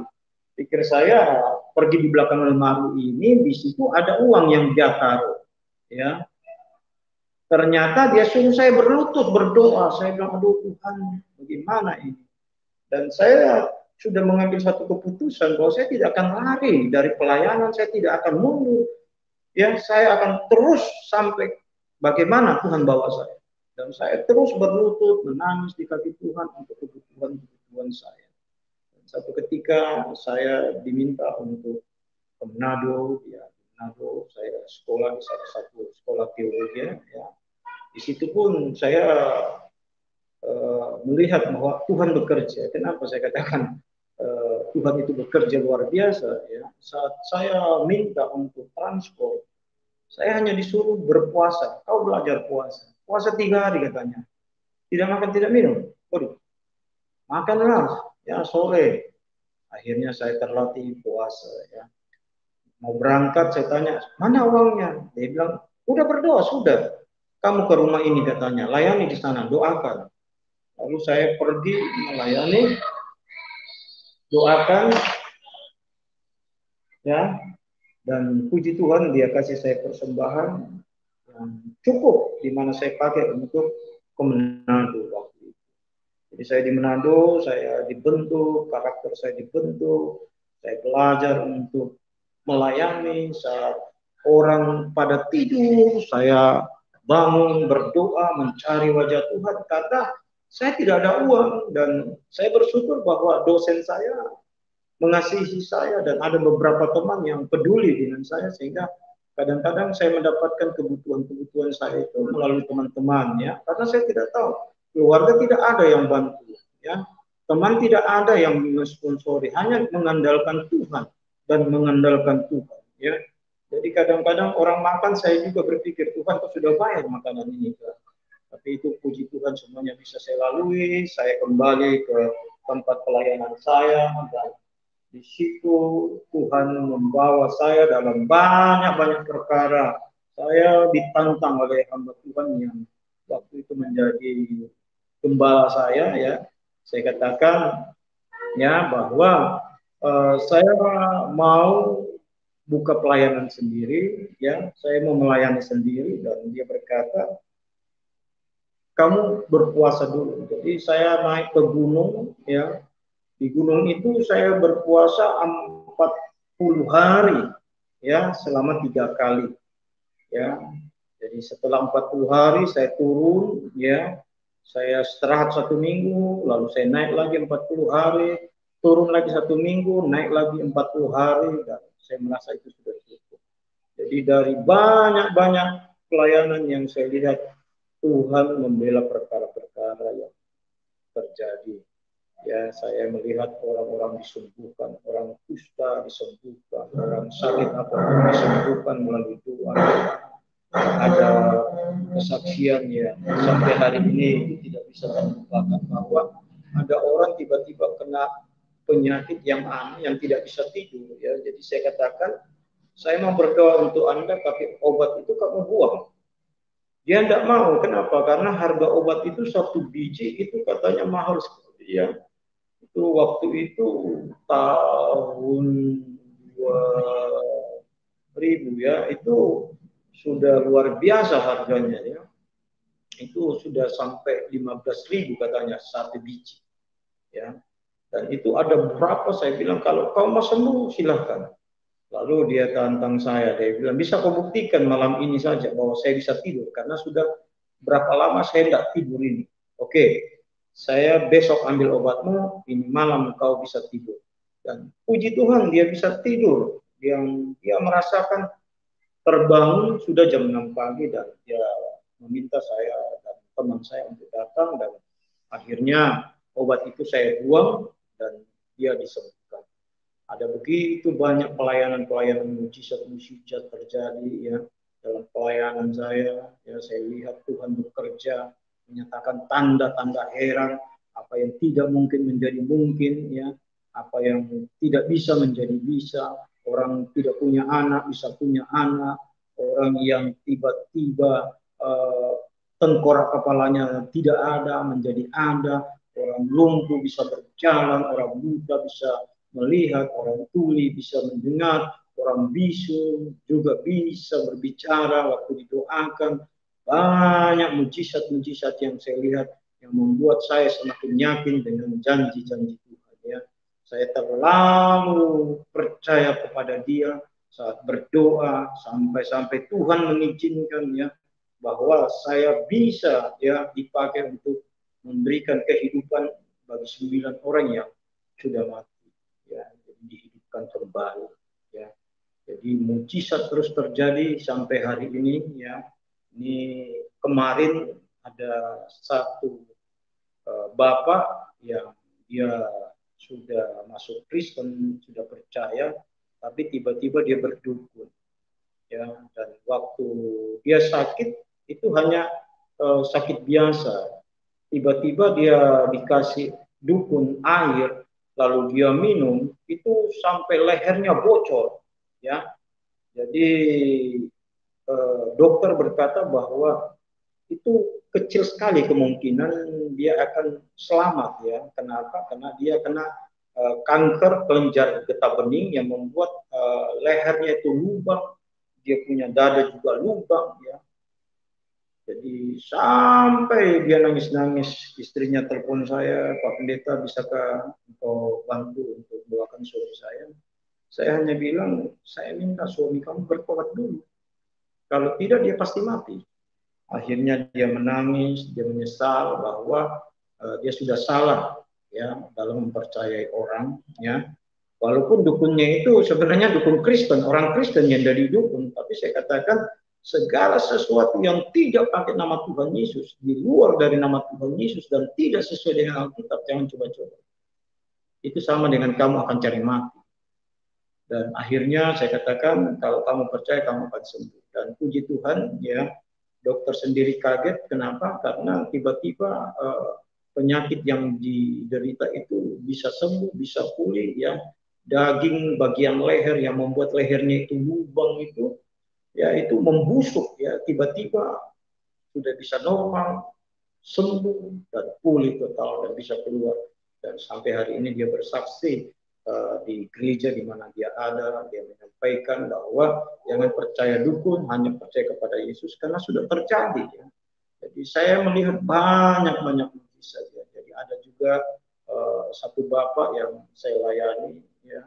Speaker 2: Pikir saya, pergi di belakang lemari ini, di situ ada uang yang dia taruh. Ya, ternyata dia suruh saya berlutut berdoa. Saya bilang, aduh Tuhan, bagaimana ini? Dan saya sudah mengambil satu keputusan bahwa saya tidak akan lari dari pelayanan, saya tidak akan mundur. Ya, saya akan terus sampai bagaimana Tuhan bawa saya. Dan saya terus berlutut, menangis di kaki Tuhan untuk kebutuhan saya. Dan satu ketika saya diminta untuk ke Manado, ya Manado, saya sekolah di salah satu sekolah teologi, ya. Di situ pun saya melihat bahwa Tuhan bekerja. Kenapa saya katakan Tuhan itu bekerja luar biasa? Ya. Saat saya minta untuk transport, saya hanya disuruh berpuasa. Kau belajar puasa. Puasa 3 hari katanya. Tidak makan, tidak minum. Waduh, makanlah ya sore. Akhirnya saya terlatih puasa. Ya. Mau berangkat, saya tanya, mana uangnya? Dia bilang, udah berdoa, sudah. Kamu ke rumah ini katanya, layani di sana, doakan. Lalu saya pergi melayani, doakan, ya, dan puji Tuhan dia kasih saya persembahan yang cukup di mana saya pakai untuk ke Manado waktu itu. Jadi saya di Manado, saya dibentuk, karakter saya dibentuk, saya belajar untuk melayani saat orang pada tidur, saya bangun berdoa mencari wajah Tuhan karena saya tidak ada uang dan saya bersyukur bahwa dosen saya mengasihi saya dan ada beberapa teman yang peduli dengan saya sehingga kadang-kadang saya mendapatkan kebutuhan-kebutuhan saya itu melalui teman-teman ya karena saya tidak tahu keluarga tidak ada yang bantu ya teman tidak ada yang mensponsori hanya mengandalkan Tuhan dan mengandalkan Tuhan ya jadi kadang-kadang orang makan saya juga berpikir Tuhan kok sudah bayar makanan ini kan tapi itu puji Tuhan semuanya bisa saya lalui saya kembali ke tempat pelayanan saya dan di situ Tuhan membawa saya dalam banyak-banyak perkara. Saya ditantang oleh hamba Tuhan yang waktu itu menjadi gembala saya ya. Saya katakan ya bahwa saya mau buka pelayanan sendiri ya. Saya mau melayani sendiri dan dia berkata kamu berpuasa dulu. Jadi saya naik ke gunung ya. Di gunung itu saya berpuasa 40 hari ya selama 3 kali ya. Jadi setelah 40 hari saya turun ya. Saya istirahat 1 minggu, lalu saya naik lagi 40 hari, turun lagi 1 minggu, naik lagi 40 hari dan saya merasa itu sudah cukup. Jadi dari banyak-banyak pelayanan yang saya lihat Tuhan membela perkara-perkara yang terjadi. Ya, saya melihat orang-orang disembuhkan, orang kusta disembuhkan, orang sakit apapun disembuhkan melalui doa. Ada kesaksian ya, sampai hari ini tidak bisa terlupakan bahwa ada orang tiba-tiba kena penyakit yang aneh yang tidak bisa tidur ya. Jadi saya katakan, saya mau berdoa untuk Anda, tapi obat itu kamu buang. Dia tidak mau, kenapa? Karena harga obat itu 1 biji itu katanya mahal sekali ya. Itu waktu itu tahun 2000 ya, itu sudah luar biasa harganya ya. Itu sudah sampai 15.000 katanya 1 biji ya. Dan itu ada beberapa saya bilang kalau kau mau sembuh silahkan. Lalu dia tantang saya, dia bilang bisa kau buktikan malam ini saja bahwa saya bisa tidur karena sudah berapa lama saya tidak tidur ini. Oke, saya besok ambil obatmu, ini malam kau bisa tidur. Dan puji Tuhan dia bisa tidur. Dia merasakan terbangun sudah jam 6 pagi dan dia meminta saya dan teman saya untuk datang dan akhirnya obat itu saya buang dan dia disembuhkan. Ada begitu banyak pelayanan-pelayanan mujizat-mujizat terjadi ya dalam pelayanan saya. Ya saya lihat Tuhan bekerja menyatakan tanda-tanda heran apa yang tidak mungkin menjadi mungkin ya, apa yang tidak bisa menjadi bisa. Orang tidak punya anak bisa punya anak, orang yang tiba-tiba tengkorak kepalanya tidak ada menjadi ada, orang lumpuh bisa berjalan, orang buta bisa melihat, orang tuli bisa mendengar, orang bisu juga bisa berbicara waktu didoakan. Banyak mujizat-mujizat yang saya lihat yang membuat saya semakin yakin dengan janji-janji Tuhan ya. Saya terlalu percaya kepada Dia saat berdoa sampai Tuhan mengizinkan ya bahwa saya bisa ya dipakai untuk memberikan kehidupan bagi 9 orang yang sudah mati ya, jadi dihidupkan kembali ya. Jadi mujizat terus terjadi sampai hari ini ya. Ini kemarin ada satu bapak yang dia sudah masuk Kristen, sudah percaya, tapi tiba-tiba dia berdukun ya. Dan waktu dia sakit itu hanya sakit biasa, tiba-tiba dia dikasih dukun air lalu dia minum itu sampai lehernya bocor ya. Jadi dokter berkata bahwa itu kecil sekali kemungkinan dia akan selamat ya. Kenapa? Karena dia kena kanker kelenjar getah bening yang membuat lehernya itu lubang, dia punya dada juga lubang ya. Jadi sampai dia nangis-nangis, istrinya telepon saya, Pak Pendeta bisakah engkau bantu untuk doakan suami saya? Saya hanya bilang, saya minta suami kamu bertobat dulu. Kalau tidak dia pasti mati. Akhirnya dia menangis, dia menyesal bahwa dia sudah salah ya dalam mempercayai orang ya. Walaupun dukunnya itu sebenarnya dukun Kristen, orang Kristen yang dari dukun, tapi saya katakan segala sesuatu yang tidak pakai nama Tuhan Yesus, di luar dari nama Tuhan Yesus dan tidak sesuai dengan Alkitab, jangan coba-coba. Itu sama dengan kamu akan cari mati. Dan akhirnya saya katakan kalau kamu percaya kamu akan sembuh. Dan puji Tuhan ya, dokter sendiri kaget. Kenapa? Karena tiba-tiba penyakit yang diderita itu bisa sembuh, bisa pulih ya. Daging bagian leher yang membuat lehernya itu lubang itu ya itu membusuk ya, tiba-tiba sudah bisa normal, sembuh dan pulih total dan bisa keluar. Dan sampai hari ini dia bersaksi di gereja di mana dia ada, dia menyampaikan bahwa jangan percaya dukun, hanya percaya kepada Yesus karena sudah terjadi ya. Jadi saya melihat banyak mujizat ya. Jadi ada juga satu bapak yang saya layani ya,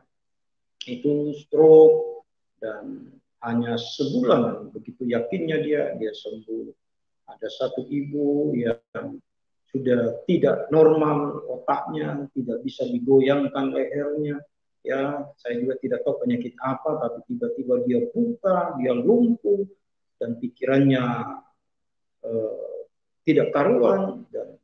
Speaker 2: itu stroke dan hanya sebulan begitu yakinnya dia sembuh. Ada satu ibu yang sudah tidak normal otaknya, tidak bisa digoyangkan lehernya. Ya, saya juga tidak tahu penyakit apa, tapi tiba-tiba dia buta, dia lumpuh, dan pikirannya tidak karuan. Dan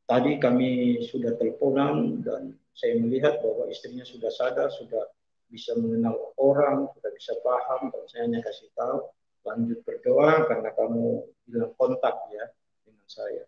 Speaker 2: tadi kami sudah teleponan dan saya melihat bahwa istrinya sudah sadar, sudah bisa mengenal orang, sudah bisa paham, dan saya hanya kasih tahu lanjut berdoa karena kamu bilang kontak ya dengan saya.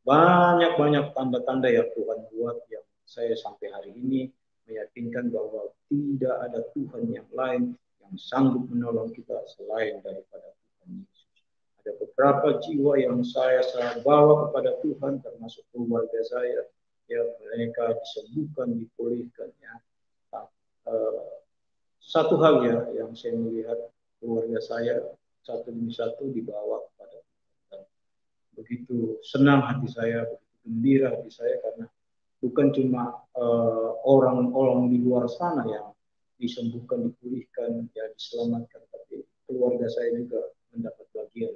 Speaker 2: Banyak tanda-tanda yang Tuhan buat yang saya sampai hari ini meyakinkan bahwa tidak ada Tuhan yang lain yang sanggup menolong kita selain daripada Tuhan Yesus. Ada beberapa jiwa yang saya bawa kepada Tuhan, termasuk keluarga saya, ya mereka disembuhkan, dipulihkan ya. Satu hal ya yang saya melihat keluarga saya satu demi satu dibawa kepada Tuhan. Begitu senang hati saya, begitu gembira hati saya karena bukan cuma orang-orang di luar sana yang disembuhkan, dipulihkan, ya diselamatkan, tapi keluarga saya juga mendapat bagian,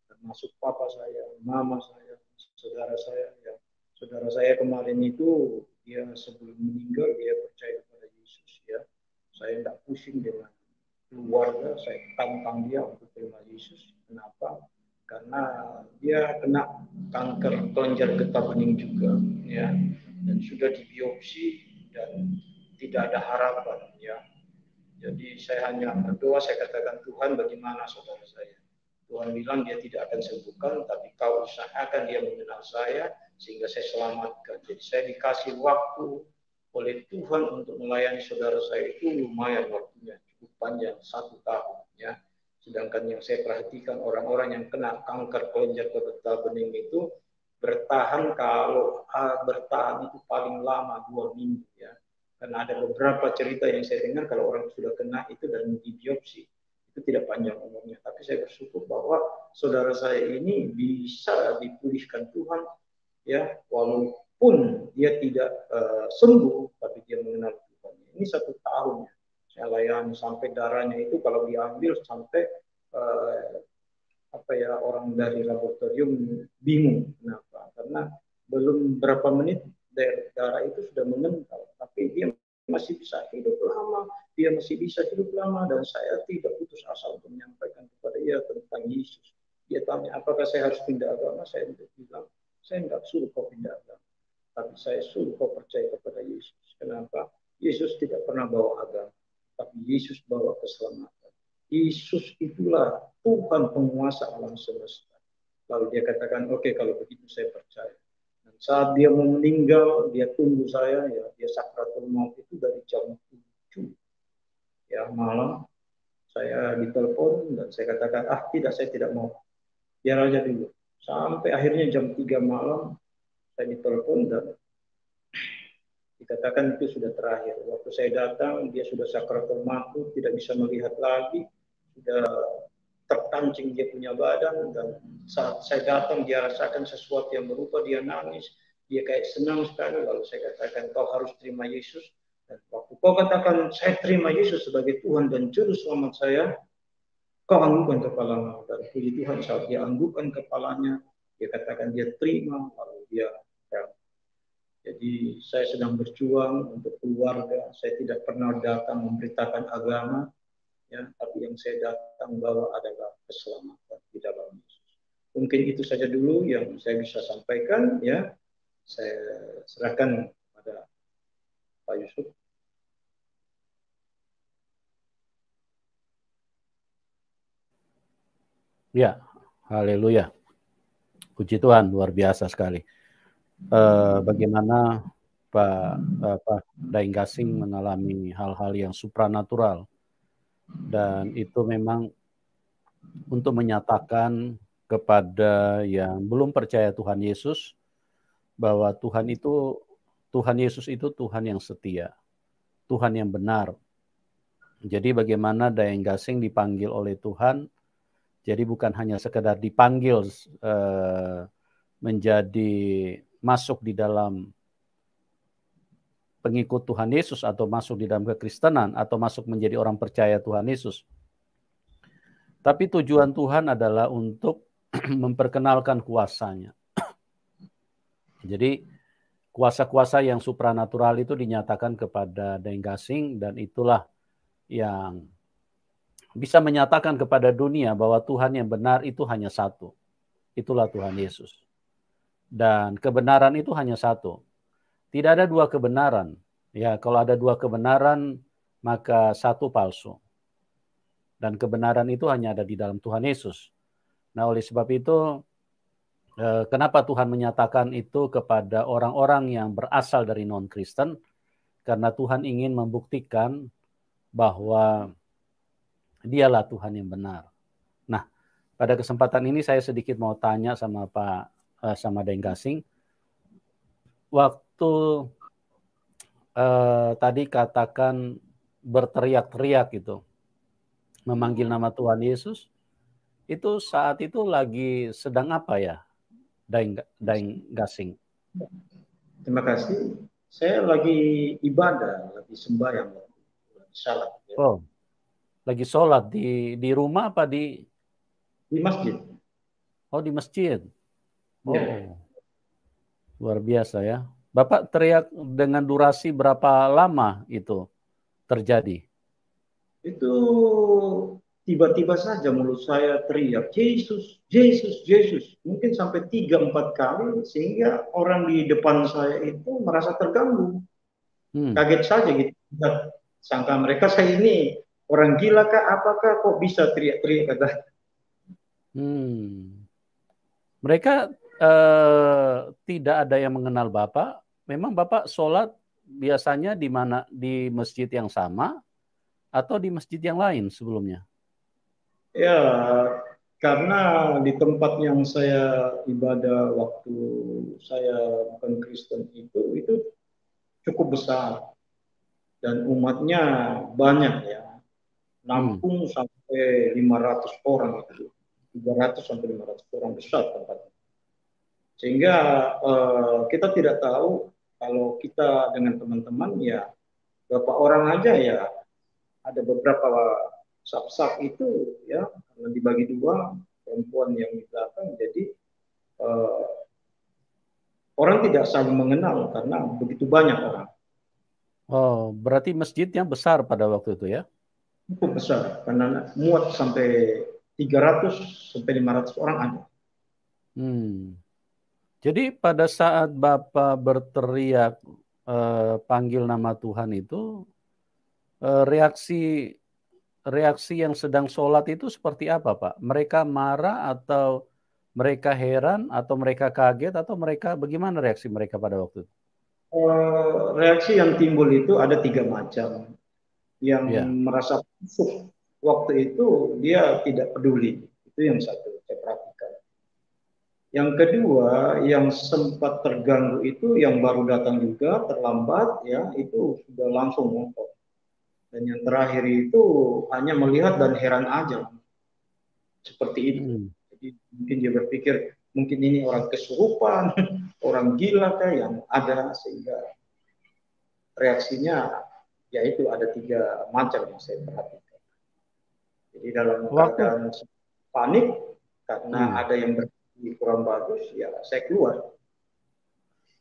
Speaker 2: termasuk papa saya, mama saya, saudara saya. Ya. Saudara saya kemarin itu dia sebelum meninggal dia percaya kepada Yesus ya. Saya tidak pusing dengan keluarga, saya tantang dia untuk terima Yesus. Kenapa? Karena dia kena kanker kelenjar getah bening juga ya, dan sudah dibiopsi dan tidak ada harapan ya. Jadi saya hanya berdoa, saya katakan Tuhan bagaimana saudara saya. Tuhan bilang dia tidak akan sembuhkan, tapi kau usahakan dia mengenal saya sehingga saya selamatkan. Jadi saya dikasih waktu oleh Tuhan untuk melayani saudara saya itu lumayan waktunya, cukup panjang 1 tahun ya. Sedangkan yang saya perhatikan orang-orang yang kena kanker kelenjar getah bening itu bertahan, kalau bertahan itu paling lama 2 minggu ya. Karena ada beberapa cerita yang saya dengar kalau orang sudah kena itu dan dibiopsi itu tidak panjang umurnya. Tapi saya bersyukur bahwa saudara saya ini bisa dipulihkan Tuhan ya, walaupun dia tidak sembuh, tapi dia mengenal Tuhan. Ini 1 tahun saya layani sampai darahnya itu kalau diambil sampai orang dari laboratorium bingung kenapa, karena belum berapa menit darah itu sudah mengental, tapi dia masih bisa hidup lama, dia masih bisa hidup lama, dan saya tidak putus asa untuk menyampaikan kepada dia tentang Yesus. Dia tanya apakah saya harus pindah agama, saya bilang saya nggak suruh kau pindah agama, tapi saya suruh kau percaya kepada Yesus. Kenapa? Yesus tidak pernah bawa agama, tapi Yesus bawa keselamatan. Yesus itulah Tuhan penguasa alam semesta. Lalu dia katakan, oke, kalau begitu saya percaya. Dan saat dia mau meninggal, dia tunggu saya, ya, dia sakratul maut itu dari jam 7 ya malam. Saya ditelepon dan saya katakan, tidak, saya tidak mau. Biar aja dulu. Sampai akhirnya jam 3 malam, saya ditelepon dan dikatakan itu sudah terakhir. Waktu saya datang, dia sudah sakratul maut, tidak bisa melihat lagi, sudah terpancing dia punya badan, dan saat saya datang dia rasakan sesuatu yang berubah, dia nangis, dia kayak senang sekali. Lalu saya katakan, kau harus terima Yesus. Dan waktu kau katakan saya terima Yesus sebagai Tuhan dan Juru Selamat saya, kau anggukkan kepalamu. Dan puji Tuhan, saat dia anggukkan kepalanya, dia katakan dia terima, lalu dia ya. Jadi saya sedang berjuang untuk keluarga. Saya tidak pernah datang memberitakan agama, ya, tapi yang saya datang bawa adalah keselamatan di dalam Yesus. Mungkin itu saja dulu yang saya bisa sampaikan, ya. Saya serahkan pada Pak Yusuf.
Speaker 1: Ya, haleluya. Puji Tuhan, luar biasa sekali. Bagaimana Pak Daeng Gasing mengalami hal-hal yang supranatural, dan itu memang untuk menyatakan kepada yang belum percaya Tuhan Yesus bahwa Tuhan Yesus itu Tuhan yang setia, Tuhan yang benar. Jadi bagaimana Daeng Gasing dipanggil oleh Tuhan, jadi bukan hanya sekedar dipanggil menjadi masuk di dalam pengikut Tuhan Yesus atau masuk di dalam kekristenan atau masuk menjadi orang percaya Tuhan Yesus. Tapi tujuan Tuhan adalah untuk memperkenalkan kuasanya. Jadi kuasa-kuasa yang supranatural itu dinyatakan kepada Daeng Gasing, dan itulah yang bisa menyatakan kepada dunia bahwa Tuhan yang benar itu hanya satu. Itulah Tuhan Yesus. Dan kebenaran itu hanya satu. Tidak ada dua kebenaran. Ya, kalau ada dua kebenaran, maka satu palsu. Dan kebenaran itu hanya ada di dalam Tuhan Yesus. Nah, oleh sebab itu, kenapa Tuhan menyatakan itu kepada orang-orang yang berasal dari non-Kristen? Karena Tuhan ingin membuktikan bahwa Dialah Tuhan yang benar. Nah, pada kesempatan ini saya sedikit mau tanya sama sama Daeng Gasing. Waktu tadi katakan berteriak-teriak gitu, memanggil nama Tuhan Yesus, itu saat itu lagi sedang apa ya, Daeng Gasing?
Speaker 2: Terima kasih. Saya lagi ibadah, lagi sembahyang, lagi salat. Ya.
Speaker 1: Oh, lagi sholat di rumah apa di
Speaker 2: masjid?
Speaker 1: Oh, di masjid. Oh,
Speaker 2: Ya.
Speaker 1: luar biasa ya. Bapak teriak dengan durasi berapa lama itu terjadi?
Speaker 2: Itu tiba-tiba saja mulut saya teriak, Yesus, Yesus, Yesus. Mungkin sampai 3-4 kali, sehingga orang di depan saya itu merasa terganggu. Kaget saja gitu. Sangka mereka saya ini orang gila kah, apakah kok bisa teriak-teriak kata.
Speaker 1: Mereka tidak ada yang mengenal Bapak. Memang Bapak sholat biasanya di mana? Di masjid yang sama atau di masjid yang lain sebelumnya?
Speaker 2: Ya, karena di tempat yang saya ibadah waktu saya bukan Kristen itu cukup besar dan umatnya banyak ya, nampung sampai 500 orang itu, 300 sampai 500 orang, besar tempatnya. Sehingga kita tidak tahu kalau kita dengan teman-teman ya berapa orang aja ya, ada beberapa saf-saf itu ya, karena dibagi dua, perempuan yang di belakang, jadi orang tidak saling mengenal karena begitu banyak orang.
Speaker 1: Oh, berarti masjidnya besar pada waktu itu ya?
Speaker 2: Cukup besar, karena muat sampai 300 sampai 500 orang ada.
Speaker 1: Jadi pada saat Bapak berteriak panggil nama Tuhan itu, reaksi yang sedang sholat itu seperti apa, Pak? Mereka marah atau mereka heran atau mereka kaget atau mereka bagaimana reaksi mereka pada waktu itu?
Speaker 2: Reaksi yang timbul itu ada 3 macam. Yang merasa busuk waktu itu dia tidak peduli, itu yang satu saya perhatikan. Yang kedua, yang sempat terganggu itu yang baru datang juga terlambat ya, itu sudah langsung ngotot. Dan yang terakhir itu hanya melihat dan heran aja. seperti itu. Jadi mungkin dia berpikir mungkin ini orang kesurupan, orang gila kayak yang ada, sehingga reaksinya yaitu ada 3 macam yang saya perhatikan. Jadi dalam keadaan panik karena ada yang kurang bagus, ya saya keluar.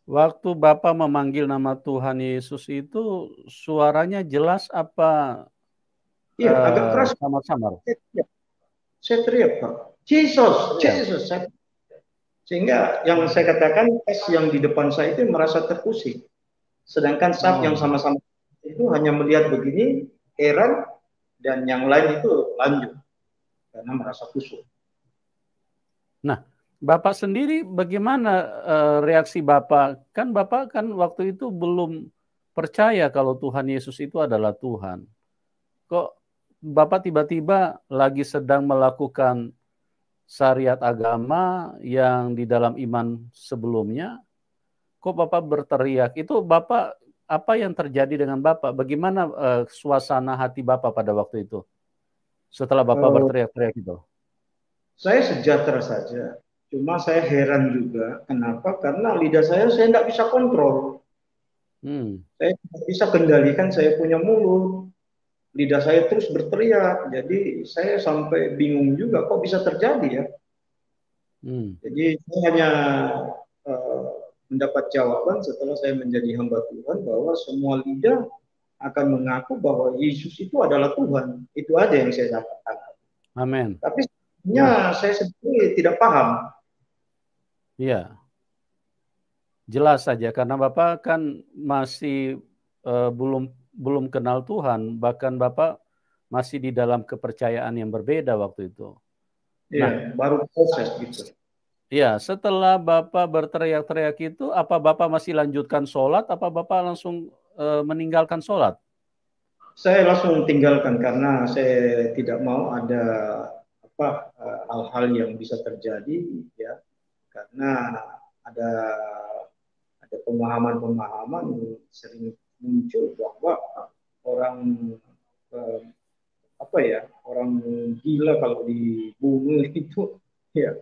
Speaker 1: Waktu Bapak memanggil nama Tuhan Yesus itu suaranya jelas apa?
Speaker 2: Iya, agak keras.
Speaker 1: Samar-samar.
Speaker 2: Saya teriak, Pak. Jesus, Jesus. Sehingga yang saya katakan, yang di depan saya itu merasa terpusing. Sedangkan staff yang sama-sama itu hanya melihat begini, heran, dan yang lain itu lanjut karena merasa kusuk.
Speaker 1: Nah, Bapak sendiri bagaimana reaksi Bapak? Kan Bapak kan waktu itu belum percaya kalau Tuhan Yesus itu adalah Tuhan. Kok Bapak tiba-tiba lagi sedang melakukan syariat agama yang di dalam iman sebelumnya, kok Bapak berteriak? Itu Bapak, apa yang terjadi dengan Bapak? Bagaimana suasana hati Bapak pada waktu itu? Setelah Bapak berteriak-teriak itu?
Speaker 2: Saya sejahtera saja. Cuma saya heran juga. Kenapa? Karena lidah saya tidak bisa kontrol. Saya tidak bisa kendalikan saya punya mulut. Lidah saya terus berteriak. Jadi saya sampai bingung juga kok bisa terjadi ya. Jadi saya hanya mendapat jawaban setelah saya menjadi hamba Tuhan bahwa semua lidah akan mengaku bahwa Yesus itu adalah Tuhan. Itu aja yang saya dapatkan.
Speaker 1: Amin.
Speaker 2: Tapi sebenarnya saya sendiri tidak paham.
Speaker 1: Iya. Jelas saja karena Bapak kan masih belum kenal Tuhan, bahkan Bapak masih di dalam kepercayaan yang berbeda waktu itu.
Speaker 2: Iya, baru proses gitu.
Speaker 1: Iya, setelah Bapak berteriak-teriak itu, apa Bapak masih lanjutkan sholat, apa Bapak langsung meninggalkan sholat?
Speaker 2: Saya langsung tinggalkan karena saya tidak mau ada hal-hal yang bisa terjadi ya, karena ada pemahaman-pemahaman sering muncul bahwa orang orang gila kalau dibunuh itu ya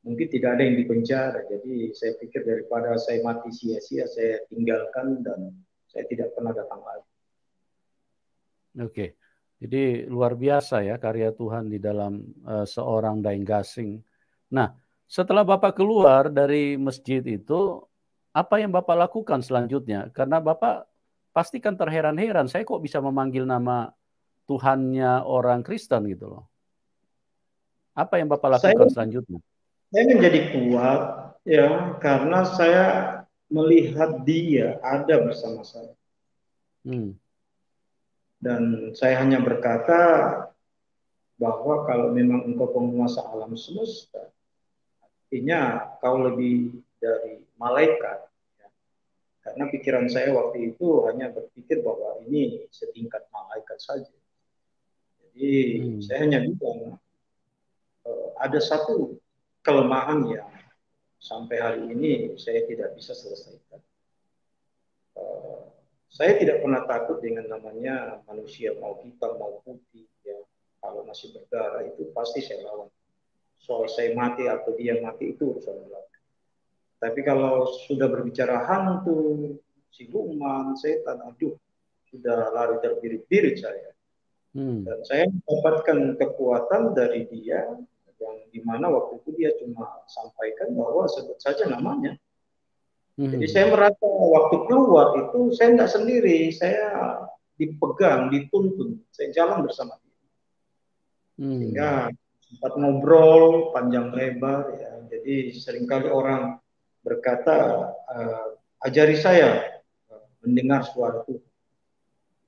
Speaker 2: mungkin tidak ada yang dipenjara. Jadi saya pikir daripada saya mati sia-sia, saya tinggalkan dan saya tidak pernah datang lagi.
Speaker 1: Oke, jadi luar biasa ya karya Tuhan di dalam seorang Daeng Gasing. Nah, setelah Bapak keluar dari masjid itu, apa yang Bapak lakukan selanjutnya? Karena Bapak pasti kan terheran-heran, saya kok bisa memanggil nama Tuhannya orang Kristen gitu loh. Apa yang Bapak lakukan selanjutnya?
Speaker 2: Saya menjadi kuat ya karena saya melihat dia ada bersama saya. Dan saya hanya berkata bahwa kalau memang engkau penguasa alam semesta, artinya kau lebih dari malaikat. Ya. Karena pikiran saya waktu itu hanya berpikir bahwa ini setingkat malaikat saja. Jadi saya hanya bilang ada satu kelemahan yang sampai hari ini saya tidak bisa selesaikan. Saya tidak pernah takut dengan namanya manusia mau hitam mau putih ya. Kalau masih berdarah itu pasti saya lawan. Soal saya mati atau dia mati itu urusan belakang. Tapi kalau sudah berbicara hantu, siluman, setan, aduh, sudah lari terbirit-birit saya. Dan saya mendapatkan kekuatan dari dia yang dimana waktu itu dia cuma sampaikan bahwa sebut saja namanya. Jadi saya merasa waktu keluar itu saya tidak sendiri, saya dipegang, dituntun, saya jalan bersama dia. Sehingga sempat ngobrol panjang lebar ya. Jadi seringkali orang berkata, ajari saya mendengar suara Tuhan.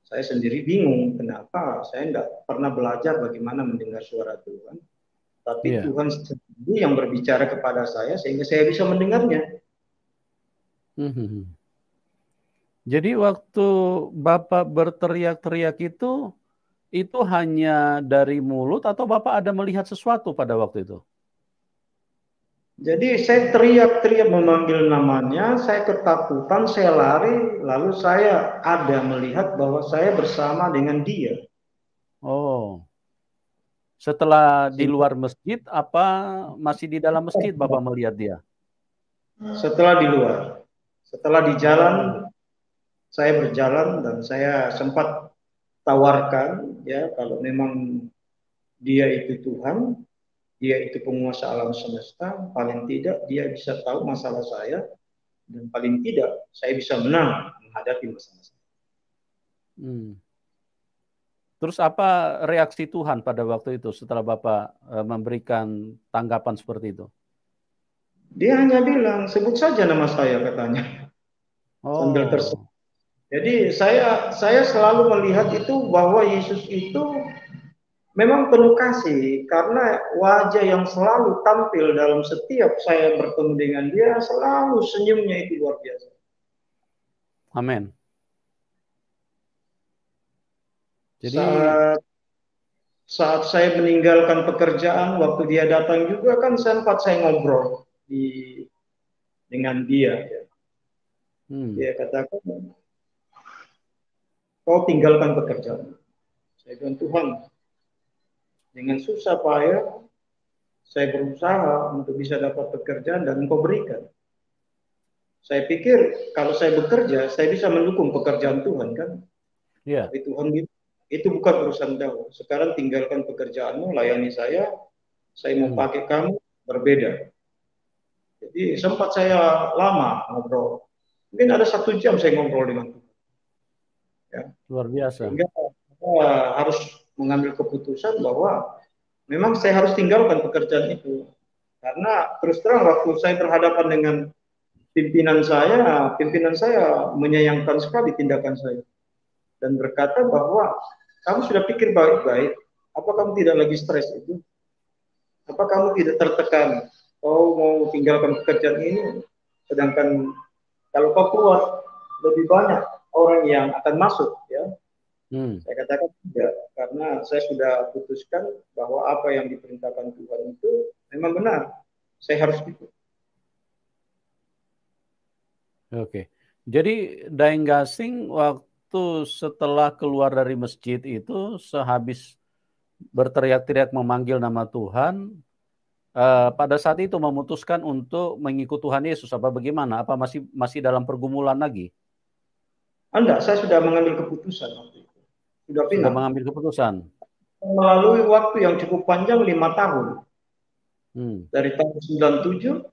Speaker 2: Saya sendiri bingung kenapa saya tidak pernah belajar bagaimana mendengar suara Tuhan. Tapi Tuhan sendiri yang berbicara kepada saya sehingga saya bisa mendengarnya.
Speaker 1: Jadi waktu Bapak berteriak-teriak itu hanya dari mulut atau Bapak ada melihat sesuatu pada waktu itu?
Speaker 2: Jadi saya teriak-teriak memanggil namanya, saya ketakutan, saya lari, lalu saya ada melihat bahwa saya bersama dengan dia.
Speaker 1: Oh, Setelah di luar masjid, apa masih di dalam masjid Bapak melihat dia?
Speaker 2: Setelah di luar. Setelah di jalan, saya berjalan dan saya sempat tawarkan, ya, kalau memang dia itu Tuhan, dia itu penguasa alam semesta, paling tidak dia bisa tahu masalah saya, dan paling tidak saya bisa menang menghadapi masalah saya.
Speaker 1: Terus apa reaksi Tuhan pada waktu itu setelah Bapak memberikan tanggapan seperti itu?
Speaker 2: Dia hanya bilang, sebut saja nama saya, katanya. Sambil tersenyum. Jadi saya selalu melihat itu bahwa Yesus itu memang penuh kasih, karena wajah yang selalu tampil dalam setiap saya bertemu dengan dia, selalu senyumnya itu luar biasa.
Speaker 1: Amin. Jadi
Speaker 2: saat saya meninggalkan pekerjaan, waktu dia datang juga kan sempat saya ngobrol dengan dia. Dia katakan, kau tinggalkan pekerjaan. Saya bilang, Tuhan, dengan susah payah saya berusaha untuk bisa dapat pekerjaan dan Engkau berikan. Saya pikir kalau saya bekerja, saya bisa mendukung pekerjaan Tuhan, kan?
Speaker 1: Yeah.
Speaker 2: Tapi Tuhan itu bukan urusan kau. Sekarang tinggalkan pekerjaanmu, layani saya mau pakai kamu, berbeda. Jadi sempat saya lama ngobrol. Mungkin ada 1 jam saya ngobrol dengan Tuhan. Ya.
Speaker 1: Luar biasa.
Speaker 2: Sehingga harus mengambil keputusan bahwa memang saya harus tinggalkan pekerjaan itu. Karena terus terang waktu saya berhadapan dengan pimpinan saya menyayangkan sekali tindakan saya. Dan berkata bahwa kamu sudah pikir baik-baik, apa kamu tidak lagi stres itu? Apa kamu tidak tertekan? Kau mau tinggalkan pekerjaan ini, sedangkan kalau kau keluar lebih banyak orang yang akan masuk, ya. Saya katakan tidak, karena saya sudah putuskan bahwa apa yang diperintahkan Tuhan itu memang benar. Saya harus ikut.
Speaker 1: Oke. Jadi Daeng Gasing waktu setelah keluar dari masjid itu, sehabis berteriak-teriak memanggil nama Tuhan, pada saat itu memutuskan untuk mengikut Tuhan Yesus, apa bagaimana? Apa masih dalam pergumulan lagi?
Speaker 2: Enggak, saya sudah mengambil keputusan waktu itu.
Speaker 1: Sudah mengambil keputusan.
Speaker 2: Melalui waktu yang cukup panjang, 5 tahun. Dari tahun 97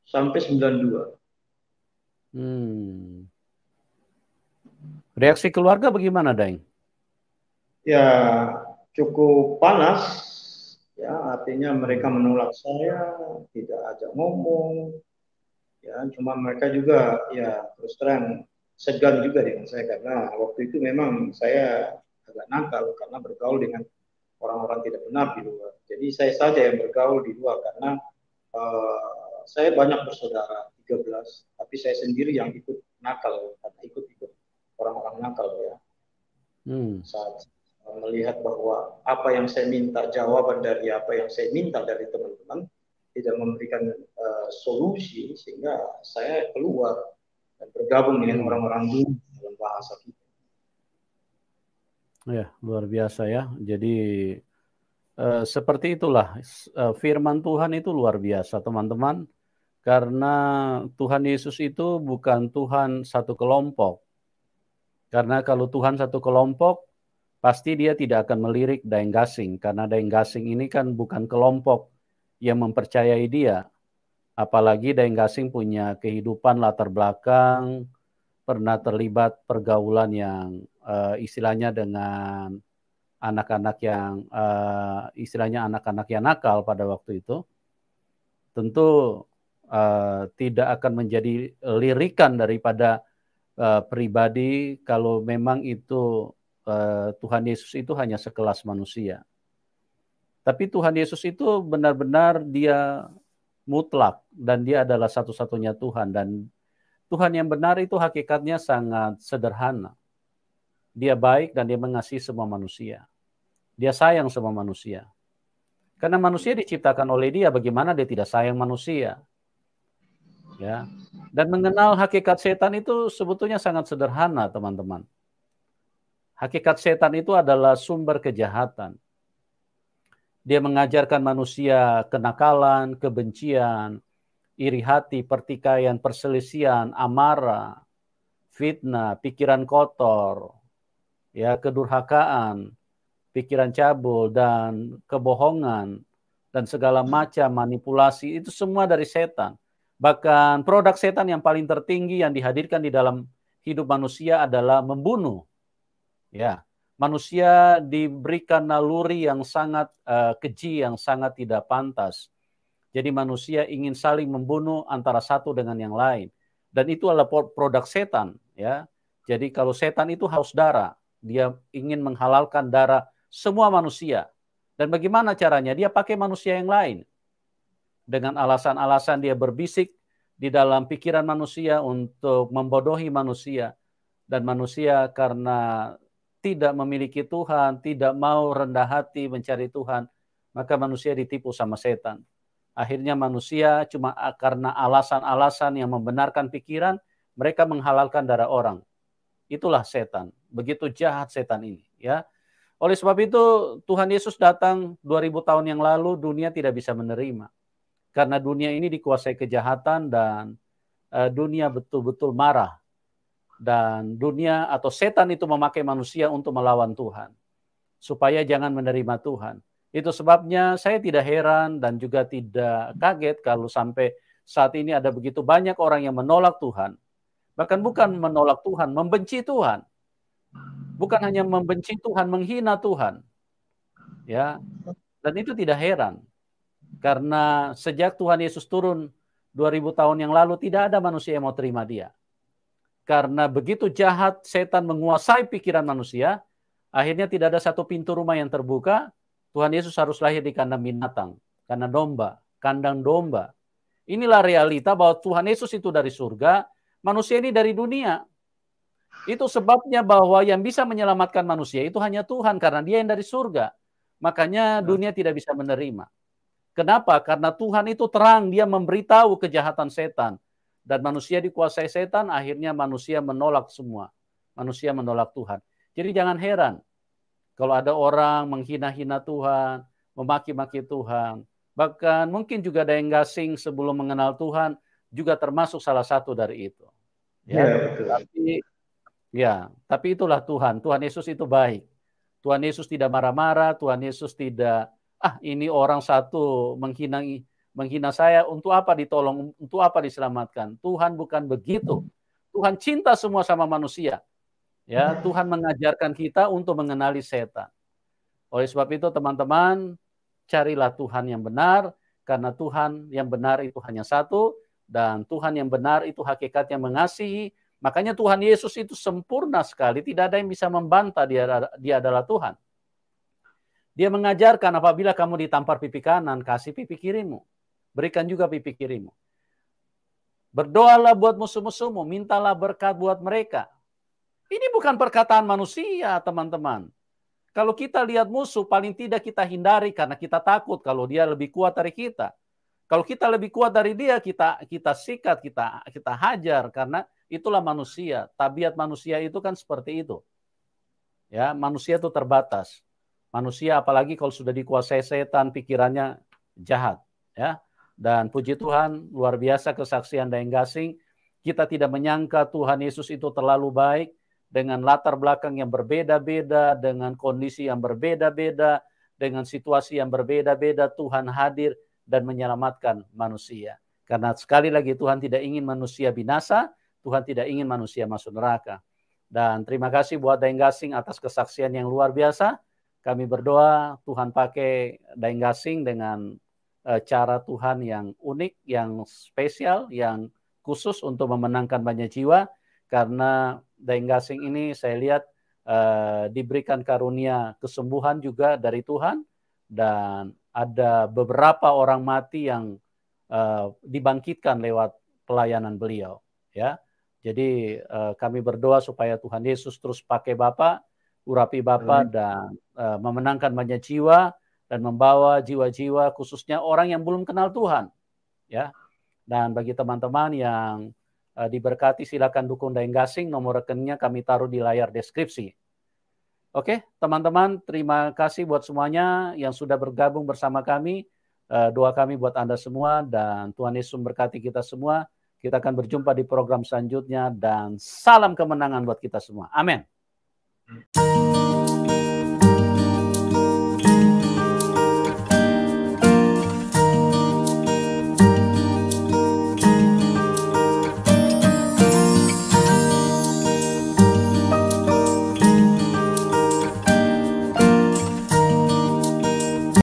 Speaker 2: sampai 92.
Speaker 1: Reaksi keluarga bagaimana, Daeng?
Speaker 2: Ya, cukup panas. Ya, artinya mereka menolak saya, tidak ajak ngomong. Ya, cuma mereka juga ya terus terang segan juga dengan saya, karena waktu itu memang saya agak nakal karena bergaul dengan orang-orang tidak benar di luar. Jadi saya saja yang bergaul di luar, karena saya banyak bersaudara, 13, tapi saya sendiri yang ikut nakal, karena ikut orang-orang nakal, ya. Saat melihat bahwa apa yang saya minta, jawaban dari apa yang saya minta dari teman-teman tidak memberikan solusi, sehingga saya keluar dan bergabung dengan orang-orang dulu dalam bahasa kita.
Speaker 1: Ya, luar biasa ya. Jadi seperti itulah firman Tuhan itu luar biasa, teman-teman. Karena Tuhan Yesus itu bukan Tuhan satu kelompok. Karena kalau Tuhan satu kelompok, pasti dia tidak akan melirik Daeng Gasing. Karena Daeng Gasing ini kan bukan kelompok yang mempercayai dia. Apalagi Daeng Gasing punya kehidupan latar belakang, pernah terlibat pergaulan yang istilahnya dengan anak-anak yang istilahnya anak-anak yang nakal pada waktu itu. Tentu tidak akan menjadi lirikan daripada pribadi kalau memang itu Tuhan Yesus itu hanya sekelas manusia. Tapi Tuhan Yesus itu benar-benar dia mutlak dan dia adalah satu-satunya Tuhan, dan Tuhan yang benar itu hakikatnya sangat sederhana. Dia baik dan dia mengasihi semua manusia. Dia sayang semua manusia. Karena manusia diciptakan oleh dia, bagaimana dia tidak sayang manusia? Ya. Dan mengenal hakikat setan itu sebetulnya sangat sederhana, teman-teman. Hakikat setan itu adalah sumber kejahatan. Dia mengajarkan manusia kenakalan, kebencian, iri hati, pertikaian, perselisihan, amarah, fitnah, pikiran kotor, ya, kedurhakaan, pikiran cabul dan kebohongan dan segala macam manipulasi, itu semua dari setan. Bahkan produk setan yang paling tertinggi yang dihadirkan di dalam hidup manusia adalah membunuh. Ya, manusia diberikan naluri yang sangat keji, yang sangat tidak pantas. Jadi manusia ingin saling membunuh antara satu dengan yang lain. Dan itu adalah produk setan. Ya. Jadi kalau setan itu haus darah, dia ingin menghalalkan darah semua manusia. Dan bagaimana caranya? Dia pakai manusia yang lain. Dengan alasan-alasan dia berbisik di dalam pikiran manusia untuk membodohi manusia. Dan manusia karena tidak memiliki Tuhan, tidak mau rendah hati mencari Tuhan, maka manusia ditipu sama setan. Akhirnya manusia cuma karena alasan-alasan yang membenarkan pikiran, mereka menghalalkan darah orang. Itulah setan. Begitu jahat setan ini. Ya. Oleh sebab itu Tuhan Yesus datang 2000 tahun yang lalu, dunia tidak bisa menerima. Karena dunia ini dikuasai kejahatan dan dunia betul-betul marah. Dan dunia atau setan itu memakai manusia untuk melawan Tuhan. Supaya jangan menerima Tuhan. Itu sebabnya saya tidak heran dan juga tidak kaget kalau sampai saat ini ada begitu banyak orang yang menolak Tuhan. Bahkan bukan menolak Tuhan, membenci Tuhan. Bukan hanya membenci Tuhan, menghina Tuhan. Ya. Dan itu tidak heran. Karena sejak Tuhan Yesus turun 2000 tahun yang lalu tidak ada manusia yang mau terima dia. Karena begitu jahat setan menguasai pikiran manusia, akhirnya tidak ada satu pintu rumah yang terbuka. Tuhan Yesus harus lahir di kandang binatang, kandang domba, kandang domba. Inilah realita bahwa Tuhan Yesus itu dari surga, manusia ini dari dunia. Itu sebabnya bahwa yang bisa menyelamatkan manusia itu hanya Tuhan, karena dia yang dari surga. Makanya dunia tidak bisa menerima. Kenapa? Karena Tuhan itu terang, dia memberitahu kejahatan setan. Dan manusia dikuasai setan, akhirnya manusia menolak semua. Manusia menolak Tuhan. Jadi jangan heran kalau ada orang menghina-hina Tuhan, memaki-maki Tuhan. Bahkan mungkin juga ada yang gasing sebelum mengenal Tuhan, juga termasuk salah satu dari itu. Tapi itulah Tuhan. Tuhan Yesus itu baik. Tuhan Yesus tidak marah-marah, Tuhan Yesus tidak, ini orang satu menghina saya, untuk apa ditolong, untuk apa diselamatkan. Tuhan bukan begitu. Tuhan cinta semua sama manusia. Ya, Tuhan mengajarkan kita untuk mengenali setan. Oleh sebab itu teman-teman, carilah Tuhan yang benar, karena Tuhan yang benar itu hanya satu, dan Tuhan yang benar itu hakikatnya mengasihi. Makanya Tuhan Yesus itu sempurna sekali, tidak ada yang bisa membantah dia adalah Tuhan. Dia mengajarkan apabila kamu ditampar pipi kanan, kasih pipi kirimu. Berikan juga pipi kirimu. Berdoalah buat musuh-musuhmu, mintalah berkat buat mereka. Ini bukan perkataan manusia, teman-teman. Kalau kita lihat musuh, paling tidak kita hindari karena kita takut kalau dia lebih kuat dari kita. Kalau kita lebih kuat dari dia, kita sikat, kita hajar, karena itulah manusia. Tabiat manusia itu kan seperti itu. Ya, manusia itu terbatas. Manusia apalagi kalau sudah dikuasai setan, pikirannya jahat. Ya. Dan puji Tuhan, luar biasa kesaksian Daeng Gasing. Kita tidak menyangka Tuhan Yesus itu terlalu baik, dengan latar belakang yang berbeda-beda, dengan kondisi yang berbeda-beda, dengan situasi yang berbeda-beda, Tuhan hadir dan menyelamatkan manusia. Karena sekali lagi Tuhan tidak ingin manusia binasa, Tuhan tidak ingin manusia masuk neraka. Dan terima kasih buat Daeng Gasing atas kesaksian yang luar biasa. Kami berdoa Tuhan pakai Daeng Gasing dengan cara Tuhan yang unik, yang spesial, yang khusus untuk memenangkan banyak jiwa. Karena Daeng Gasing ini saya lihat diberikan karunia kesembuhan juga dari Tuhan, dan ada beberapa orang mati yang dibangkitkan lewat pelayanan beliau. Ya, jadi kami berdoa supaya Tuhan Yesus terus pakai Bapak, urapi Bapak, dan memenangkan banyak jiwa dan membawa jiwa-jiwa khususnya orang yang belum kenal Tuhan. Ya, dan bagi teman-teman yang diberkati, silakan dukung Daeng Gasing. Nomor rekeningnya kami taruh di layar deskripsi. Oke, teman-teman, terima kasih buat semuanya yang sudah bergabung bersama kami. Doa kami buat Anda semua dan Tuhan Yesus memberkati kita semua. Kita akan berjumpa di program selanjutnya dan salam kemenangan buat kita semua. Amin.